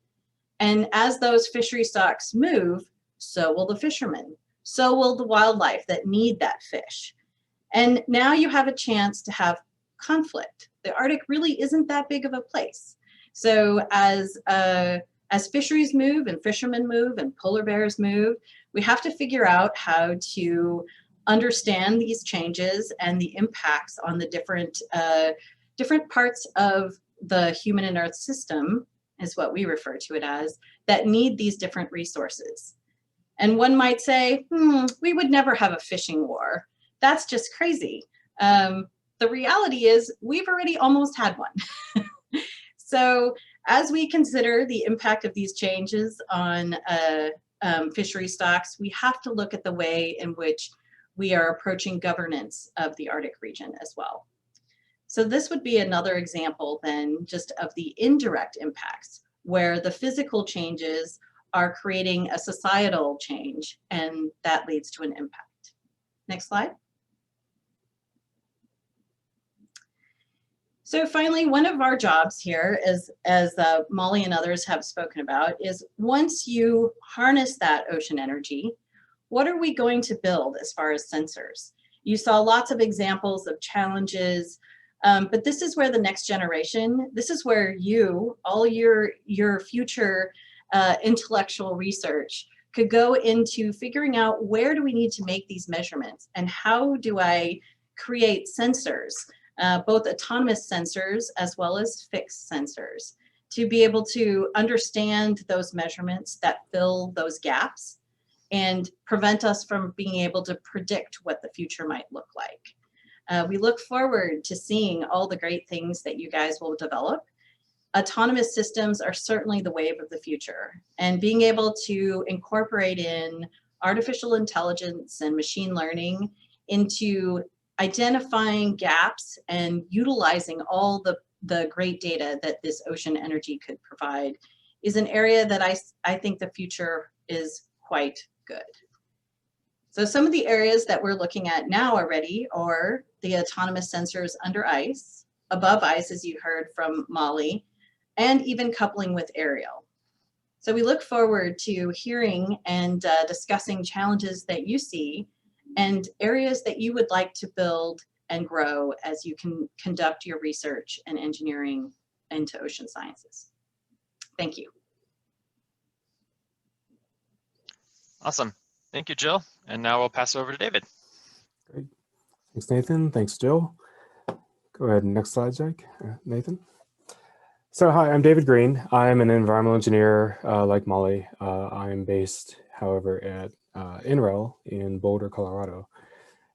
And as those fishery stocks move, so will the fishermen, so will the wildlife that need that fish. And now you have a chance to have conflict. The Arctic really isn't that big of a place. So as fisheries move and fishermen move and polar bears move, we have to figure out how to understand these changes and the impacts on the different parts of the human and earth system, is what we refer to it as, that need these different resources. And one might say, we would never have a fishing war. That's just crazy. The reality is we've already almost had one. So as we consider the impact of these changes on fishery stocks, we have to look at the way in which we are approaching governance of the Arctic region as well. So this would be another example then just of the indirect impacts, where the physical changes are creating a societal change, and that leads to an impact. Next slide. So finally, one of our jobs here, as Molly and others have spoken about, is once you harness that ocean energy, what are we going to build as far as sensors? You saw lots of examples of challenges But this is where the next generation, this is where all your future intellectual research could go into figuring out where do we need to make these measurements and how do I create sensors, both autonomous sensors as well as fixed sensors, to be able to understand those measurements that fill those gaps and prevent us from being able to predict what the future might look like. We look forward to seeing all the great things that you guys will develop. Autonomous systems are certainly the wave of the future, and being able to incorporate in artificial intelligence and machine learning into identifying gaps and utilizing all the great data that this ocean energy could provide is an area that I think the future is quite good. So some of the areas that we're looking at now already are the autonomous sensors under ice, above ice, as you heard from Molly, and even coupling with aerial. So we look forward to hearing and discussing challenges that you see and areas that you would like to build and grow as you can conduct your research and engineering into ocean sciences. Thank you. Awesome. Thank you, Jill. And now we'll pass it over to David. Great. Thanks, Nathan. Thanks, Jill. Go ahead. Next slide, Jake. Nathan. So hi, I'm David Green. I'm an environmental engineer like Molly. I'm based, however, at NREL in Boulder, Colorado.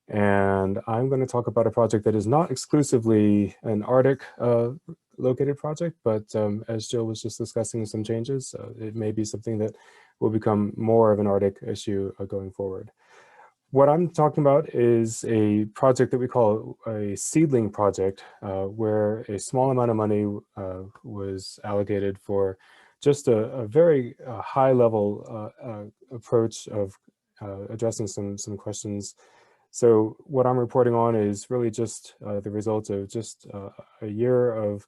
And I'm going to talk about a project that is not exclusively an Arctic located project, but as Jill was just discussing some changes, it may be something that will become more of an Arctic issue going forward. What I'm talking about is a project that we call a seedling project, where a small amount of money was allocated for just a very high level approach of addressing some questions. So what I'm reporting on is really just the result of just a year of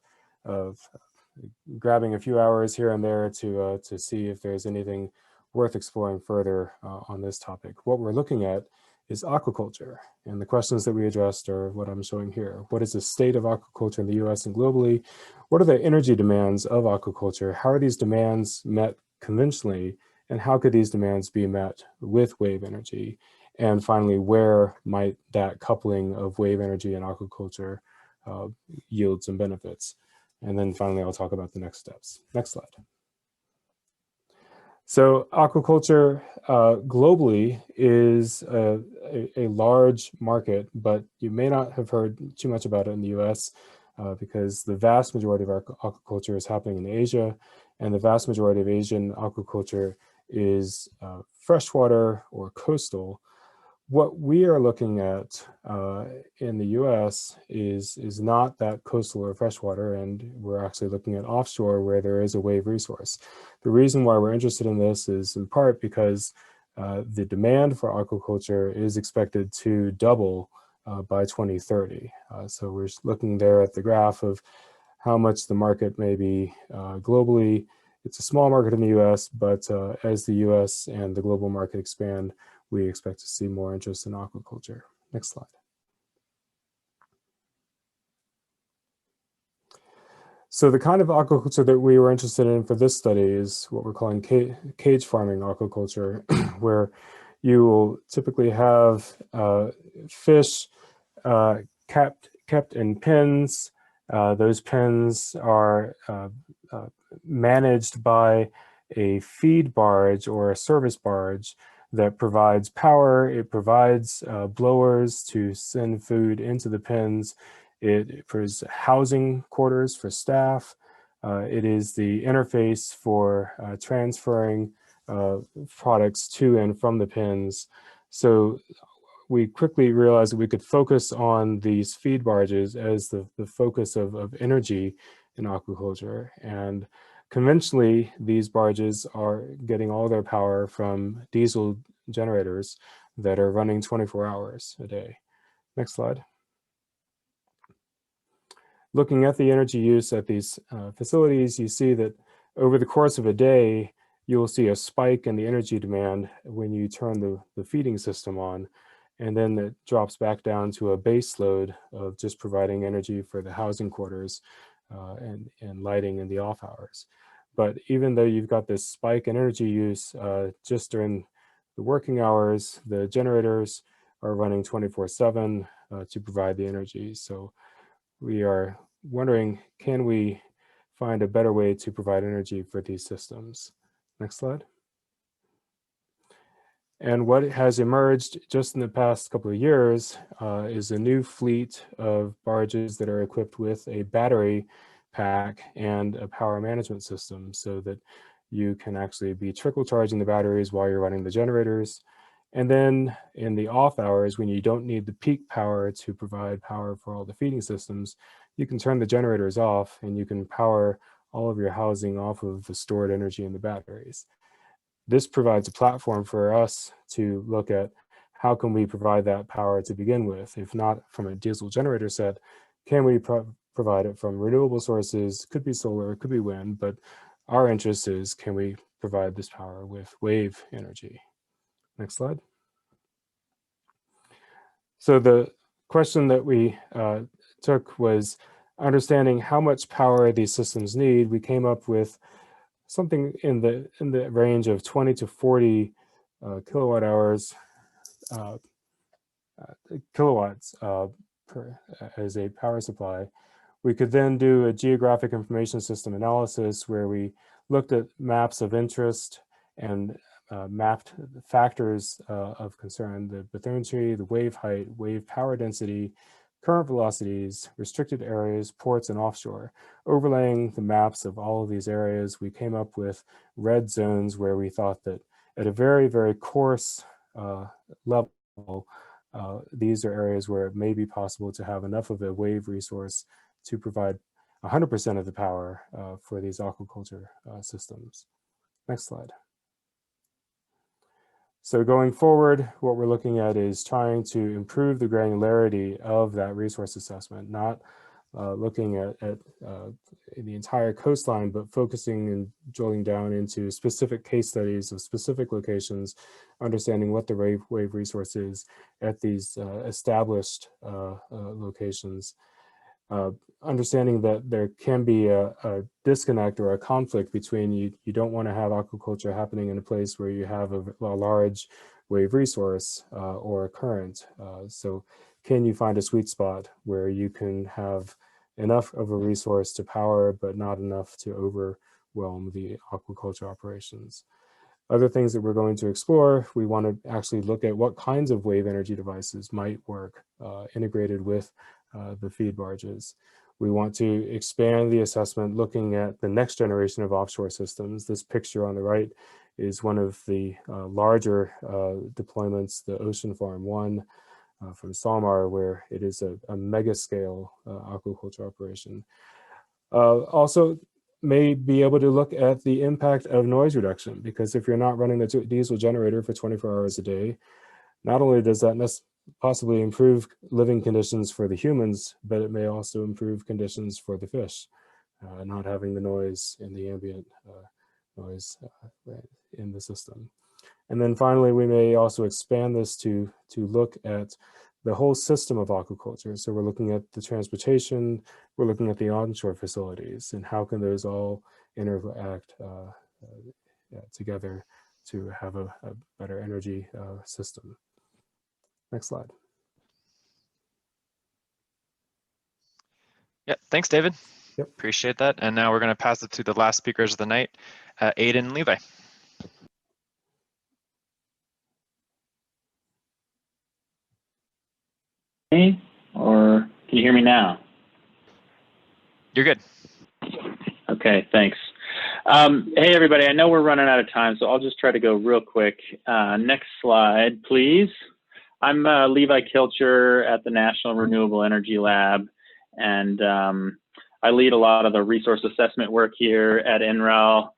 grabbing a few hours here and there to see if there's anything worth exploring further on this topic. What we're looking at is aquaculture, and the questions that we addressed are what I'm showing here. What is the state of aquaculture in the US and globally? What are the energy demands of aquaculture? How are these demands met conventionally? And how could these demands be met with wave energy? And finally, where might that coupling of wave energy and aquaculture yield some benefits? And then finally, I'll talk about the next steps. Next slide. So aquaculture globally is a large market, but you may not have heard too much about it in the US because the vast majority of our aquaculture is happening in Asia, and the vast majority of Asian aquaculture is freshwater or coastal. What we are looking at in the US is not that coastal or freshwater, and we're actually looking at offshore where there is a wave resource. The reason why we're interested in this is in part because the demand for aquaculture is expected to double by 2030. So we're looking there at the graph of how much the market may be globally. It's a small market in the US, but as the US and the global market expand, we expect to see more interest in aquaculture. Next slide. So the kind of aquaculture that we were interested in for this study is what we're calling cage farming aquaculture, where you will typically have fish kept in pens. Those pens are managed by a feed barge or a service barge that provides power. It provides blowers to send food into the pens. It provides housing quarters for staff. It is the interface for transferring products to and from the pens. So we quickly realized that we could focus on these feed barges as the focus of energy in aquaculture. And conventionally, these barges are getting all their power from diesel generators that are running 24 hours a day. Next slide. Looking at the energy use at these facilities, you see that over the course of a day, you will see a spike in the energy demand when you turn the feeding system on. and then it drops back down to a base load of just providing energy for the housing quarters and lighting in the off hours. But even though you've got this spike in energy use, just during the working hours, the generators are running 24/7 to provide the energy. So we are wondering, can we find a better way to provide energy for these systems? Next slide. And what has emerged just in the past couple of years is a new fleet of barges that are equipped with a battery pack and a power management system, so that you can actually be trickle charging the batteries while you're running the generators. And then in the off hours, when you don't need the peak power to provide power for all the feeding systems, you can turn the generators off and you can power all of your housing off of the stored energy in the batteries. This provides a platform for us to look at how can we provide that power to begin with. If not from a diesel generator set, can we provide it from renewable sources? Could be solar, could be wind, but our interest is, can we provide this power with wave energy? Next slide. So the question that we took was understanding how much power these systems need. We came up with something in the range of 20 to 40 kilowatt hours, kilowatts as a power supply. We could then do a geographic information system analysis where we looked at maps of interest and mapped factors of concern: the bathymetry, the wave height, wave power density, current velocities, restricted areas, ports, and offshore. Overlaying the maps of all of these areas, we came up with red zones where we thought that at a very, very coarse level, these are areas where it may be possible to have enough of a wave resource to provide 100% of the power for these aquaculture systems. Next slide. So going forward, what we're looking at is trying to improve the granularity of that resource assessment, not looking at the entire coastline, but focusing and drilling down into specific case studies of specific locations, understanding what the wave resource is at these established locations. Understanding that there can be a disconnect or a conflict between you don't want to have aquaculture happening in a place where you have a large wave resource or a current. So can you find a sweet spot where you can have enough of a resource to power, but not enough to overwhelm the aquaculture operations? Other things that we're going to explore, we want to actually look at what kinds of wave energy devices might work integrated with the feed barges. We want to expand the assessment looking at the next generation of offshore systems. This picture on the right is one of the larger deployments, the Ocean Farm 1 from Salmar, where it is a mega scale aquaculture operation. Also may be able to look at the impact of noise reduction, because if you're not running the diesel generator for 24 hours a day, not only does that possibly improve living conditions for the humans, but it may also improve conditions for the fish, not having the noise and the ambient noise in the system. And then finally, we may also expand this to look at the whole system of aquaculture. So we're looking at the transportation, we're looking at the onshore facilities, and how can those all interact together to have a better energy system. Next slide. Yeah, thanks, David. Yep. Appreciate that. And now we're going to pass it to the last speakers of the night, Aiden Levi. Or can you hear me now? You're good. Okay, thanks. Hey, everybody, I know we're running out of time, so I'll just try to go real quick. Next slide, please. I'm Levi Kilcher at the National Renewable Energy Lab, and I lead a lot of the resource assessment work here at NREL.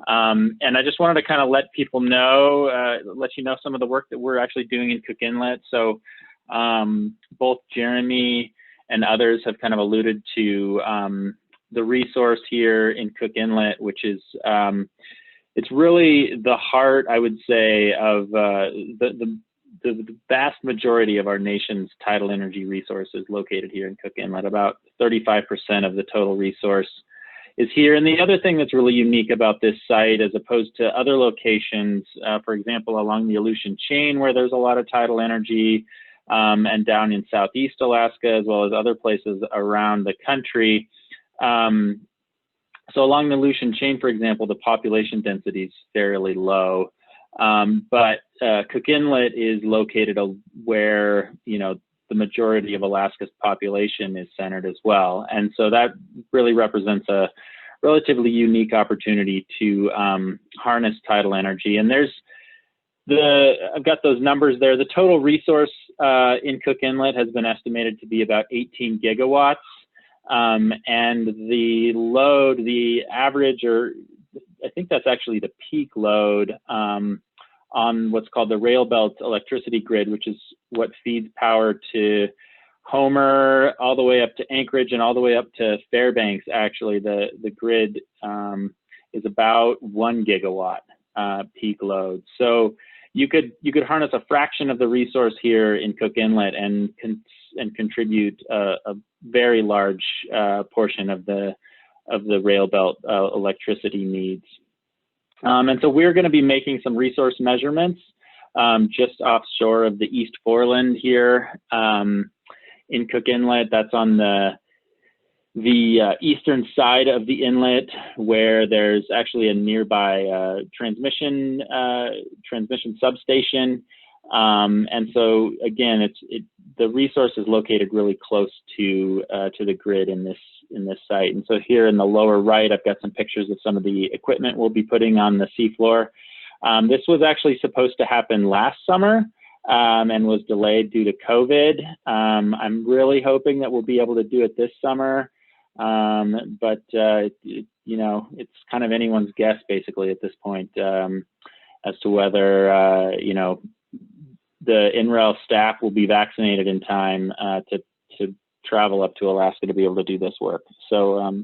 And I just wanted to kind of let people know, let you know some of the work that we're actually doing in Cook Inlet. So both Jeremy and others have kind of alluded to the resource here in Cook Inlet, which is, it's really the heart, I would say, of the the vast majority of our nation's tidal energy resources located here in Cook Inlet. About 35% of the total resource is here. And the other thing that's really unique about this site, as opposed to other locations, for example, along the Aleutian chain where there's a lot of tidal energy, and down in Southeast Alaska, as well as other places around the country. So along the Aleutian chain, for example, the population density is fairly low. But Cook Inlet is located where, you know, the majority of Alaska's population is centered as well. And so that really represents a relatively unique opportunity to harness tidal energy. And I've got those numbers there. The total resource in Cook Inlet has been estimated to be about 18 gigawatts. And the load, the average, or I think that's actually the peak load on what's called the rail belt electricity grid, which is what feeds power to Homer all the way up to Anchorage and all the way up to Fairbanks. Actually, the grid is about 1 gigawatt peak load. So you could harness a fraction of the resource here in Cook Inlet and contribute a very large portion of the rail belt electricity needs. And so we're going to be making some resource measurements just offshore of the East Foreland here in Cook Inlet. That's on the eastern side of the inlet, where there's actually a nearby transmission substation. And so again, the resource is located really close to the grid in this site. And so here in the lower right, I've got some pictures of some of the equipment we'll be putting on the seafloor. This was actually supposed to happen last summer and was delayed due to COVID. I'm really hoping that we'll be able to do it this summer. But you know, it's kind of anyone's guess basically at this point as to whether you know, the NREL staff will be vaccinated in time to travel up to Alaska to be able to do this work. So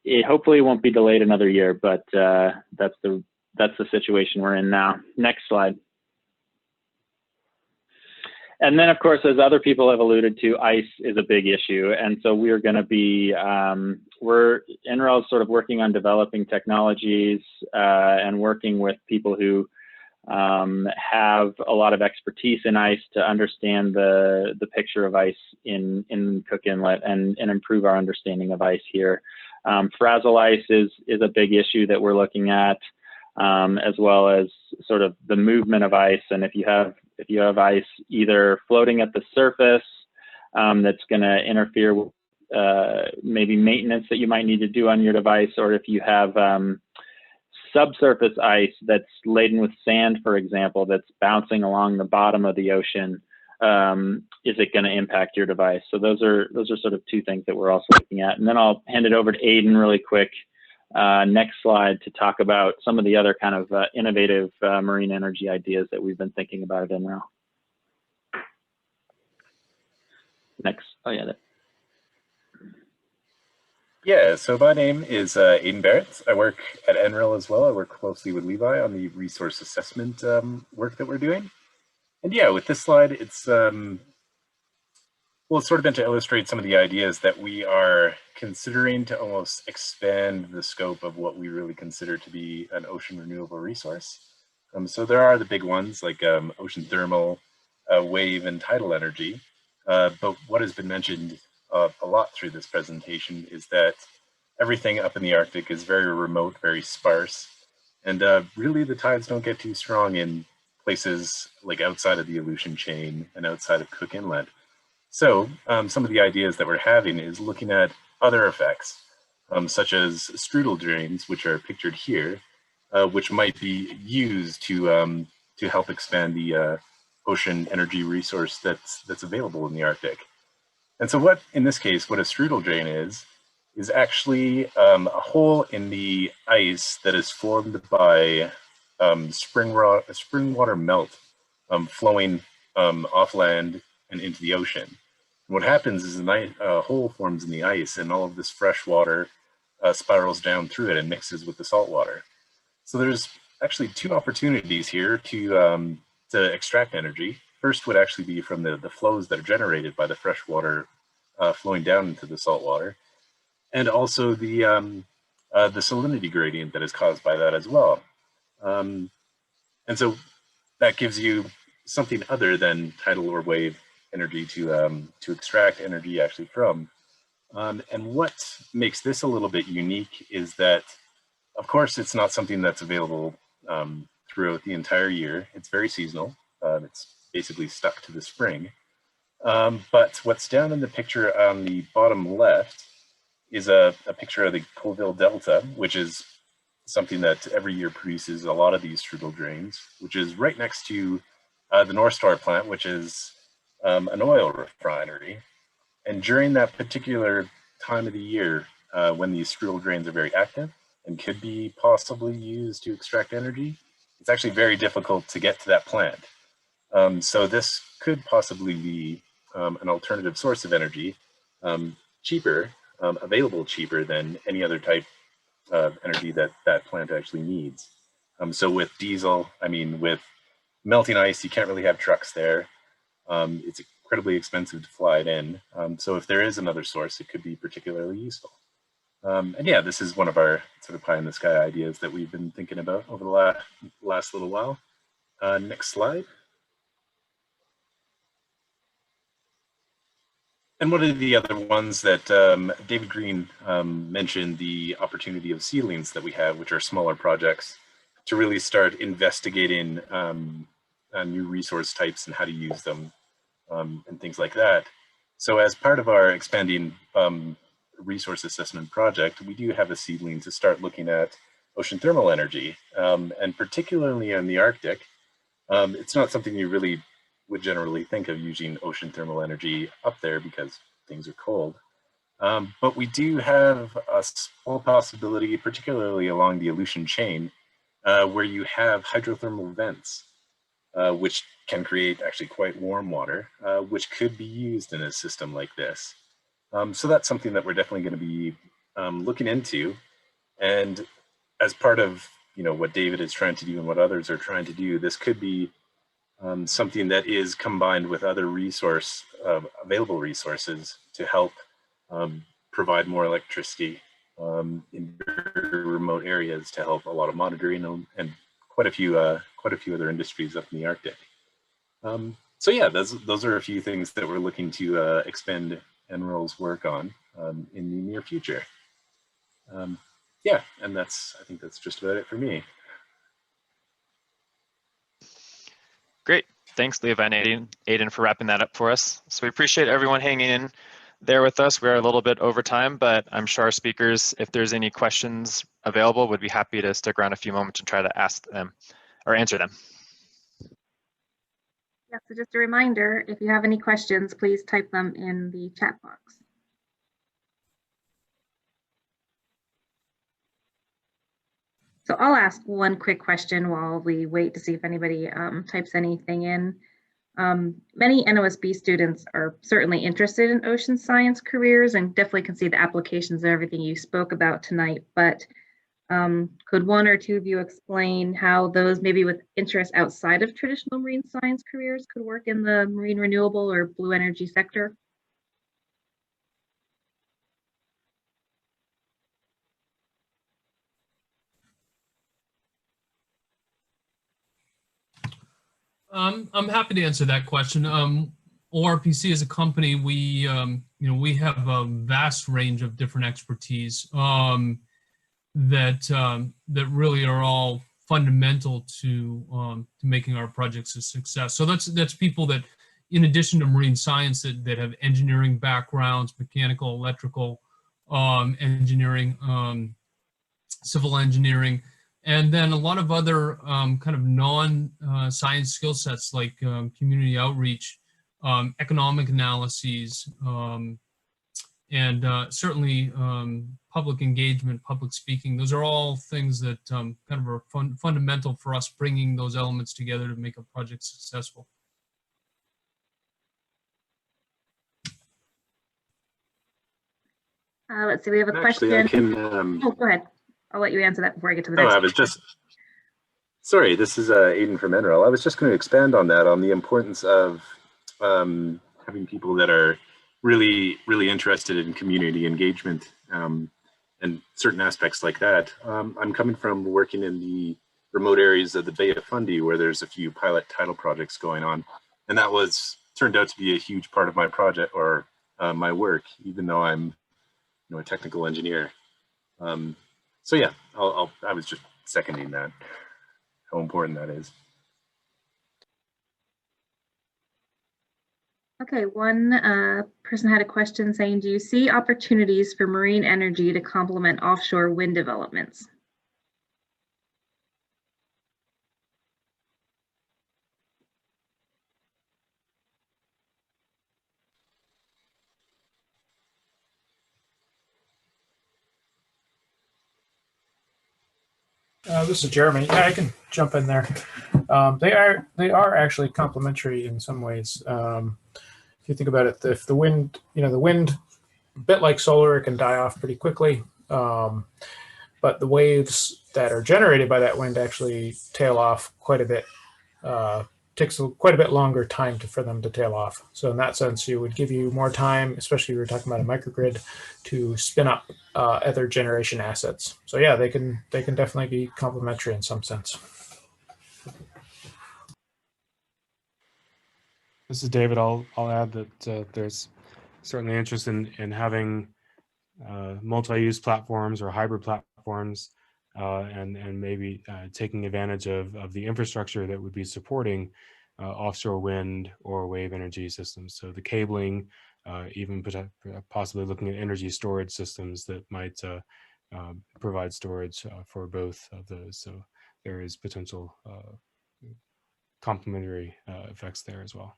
it hopefully won't be delayed another year, but that's the situation we're in now. Next slide. And then, of course, as other people have alluded to, ice is a big issue. And so we're going to be, NREL is sort of working on developing technologies and working with people who have a lot of expertise in ice to understand the picture of ice in Cook Inlet and improve our understanding of ice here. Frazzle ice is a big issue that we're looking at, as well as sort of the movement of ice. And if you have ice either floating at the surface that's going to interfere with maybe maintenance that you might need to do on your device, or if you have subsurface ice that's laden with sand, for example, that's bouncing along the bottom of the ocean, is it going to impact your device? So those are sort of two things that we're also looking at. And then I'll hand it over to Aiden really quick. Next slide, to talk about some of the other kind of innovative marine energy ideas that we've been thinking about at NREL. Next. Oh yeah. Yeah, so my name is Aiden Barrett. I work at NREL as well. I work closely with Levi on the resource assessment work that we're doing. And yeah, with this slide, it's well, it's sort of meant to illustrate some of the ideas that we are considering to almost expand the scope of what we really consider to be an ocean renewable resource. So there are the big ones like ocean thermal, wave, and tidal energy. But what has been mentioned a lot through this presentation is that everything up in the Arctic is very remote, very sparse, and really the tides don't get too strong in places like outside of the Aleutian chain and outside of Cook Inlet. So some of the ideas that we're having is looking at other effects, such as strudel drains, which are pictured here, which might be used to help expand the ocean energy resource that's available in the Arctic. And so what, in this case, what a strudel drain is actually a hole in the ice that is formed by spring water melt flowing off land and into the ocean. And what happens is a hole forms in the ice, and all of this fresh water spirals down through it and mixes with the salt water. So there's actually two opportunities here to extract energy. first would actually be from the flows that are generated by the fresh water flowing down into the salt water, and also the salinity gradient that is caused by that as well. And so that gives you something other than tidal or wave energy to extract energy actually from. And what makes this a little bit unique is that, of course, it's not something that's available throughout the entire year. It's very seasonal. It's basically stuck to the spring. But what's down in the picture on the bottom left is a picture of the Colville Delta, which is something that every year produces a lot of these strudel drains, which is right next to the North Star plant, which is an oil refinery. And during that particular time of the year, when these strudel drains are very active and could be possibly used to extract energy, it's actually very difficult to get to that plant. So this could possibly be an alternative source of energy, cheaper, available cheaper than any other type of energy that that plant actually needs. So with diesel, I mean, with melting ice, you can't really have trucks there. It's incredibly expensive to fly it in. So if there is another source, it could be particularly useful. And yeah, this is one of our sort of pie in the sky ideas that we've been thinking about over the last little while. Next slide. And one of the other ones that David Green mentioned, the opportunity of seedlings that we have, which are smaller projects, to really start investigating new resource types and how to use them and things like that. So as part of our expanding resource assessment project, we do have a seedling to start looking at ocean thermal energy, and particularly in the Arctic. It's not something you really would generally think of using ocean thermal energy up there because things are cold. But we do have a small possibility, particularly along the Aleutian chain, where you have hydrothermal vents, which can create actually quite warm water, which could be used in a system like this. So that's something that we're definitely going to be looking into. And as part of what David is trying to do and what others are trying to do, this could be something that is combined with other available resources to help provide more electricity in very remote areas to help a lot of monitoring and quite a few other industries up in the Arctic. So yeah, those are a few things that we're looking to expand NREL's work on in the near future. Yeah, and I think that's just about it for me. Great. Thanks, Levi and Aiden, for wrapping that up for us. So we appreciate everyone hanging in there with us. We're a little bit over time, but I'm sure our speakers, if there's any questions available, would be happy to stick around a few moments and try to ask them or answer them. Yeah, so just a reminder, if you have any questions, please type them in the chat box. So I'll ask one quick question while we wait to see if anybody types anything in. Many NOSB students are certainly interested in ocean science careers and definitely can see the applications of everything you spoke about tonight, but could one or two of you explain how those maybe with interests outside of traditional marine science careers could work in the marine renewable or blue energy sector? I'm happy to answer that question. ORPC as a company, we have a vast range of different expertise that really are all fundamental to making our projects a success. So that's people that, in addition to marine science, that have engineering backgrounds, mechanical, electrical, engineering, civil engineering. And then a lot of other kind of non-science skill sets like community outreach, economic analyses, and certainly public engagement, public speaking. Those are all things that kind of are fundamental for us bringing those elements together to make a project successful. Let's see, we have a question. Actually, I can. Oh, go ahead. I'll let you answer that before I get to the No, next. I was just. Sorry, this is Aiden from NREL. I was just going to expand on that, on the importance of having people that are really interested in community engagement and certain aspects like that. I'm coming from working in the remote areas of the Bay of Fundy, where there's a few pilot tidal projects going on, and that turned out to be a huge part of my project or my work, even though I'm a technical engineer. So yeah, I was just seconding that, how important that is. Okay, one person had a question saying, do you see opportunities for marine energy to complement offshore wind developments? This is Jeremy. Yeah, I can jump in there. They are actually complementary in some ways. If you think about it, if the wind, the wind, a bit like solar, it can die off pretty quickly. But the waves that are generated by that wind actually tail off quite a bit. Takes quite a bit longer time for them to tail off. So in that sense, it would give you more time, especially if you're talking about a microgrid, to spin up other generation assets. So yeah, they can definitely be complementary in some sense. This is David. I'll add that there's certainly interest in having multi-use platforms or hybrid platforms, and maybe taking advantage of the infrastructure that would be supporting offshore wind or wave energy systems. So the cabling, even possibly looking at energy storage systems that might provide storage for both of those. So there is potential complementary effects there as well.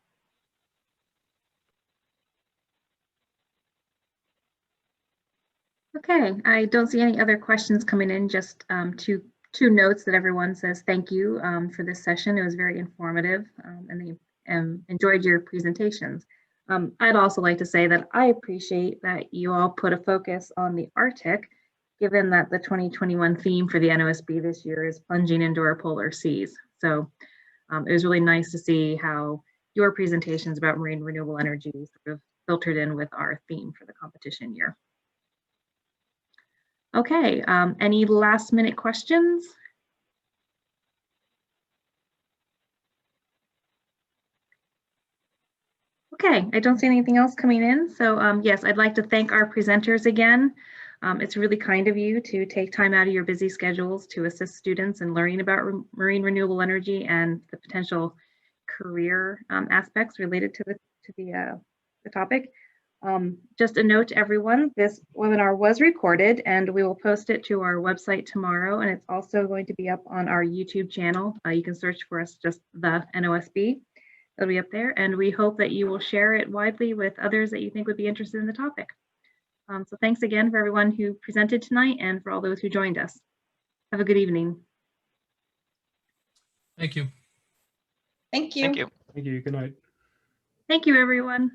Okay, I don't see any other questions coming in, just two notes that everyone says thank you for this session. It was very informative, and they enjoyed your presentations. I'd also like to say that I appreciate that you all put a focus on the Arctic, given that the 2021 theme for the NOSB this year is plunging into our polar seas. So it was really nice to see how your presentations about marine renewable energy sort of filtered in with our theme for the competition year. Okay, any last minute questions? Okay, I don't see anything else coming in. So yes, I'd like to thank our presenters again. It's really kind of you to take time out of your busy schedules to assist students in learning about marine renewable energy and the potential career aspects related to the topic. Just a note to everyone, this webinar was recorded and we will post it to our website tomorrow, and it's also going to be up on our YouTube channel. You can search for us, just the NOSB. It'll be up there, and we hope that you will share it widely with others that you think would be interested in the topic. So thanks again for everyone who presented tonight and for all those who joined us. Have a good evening. Thank you. Thank you. Thank you. Thank you. Good night. Thank you, everyone.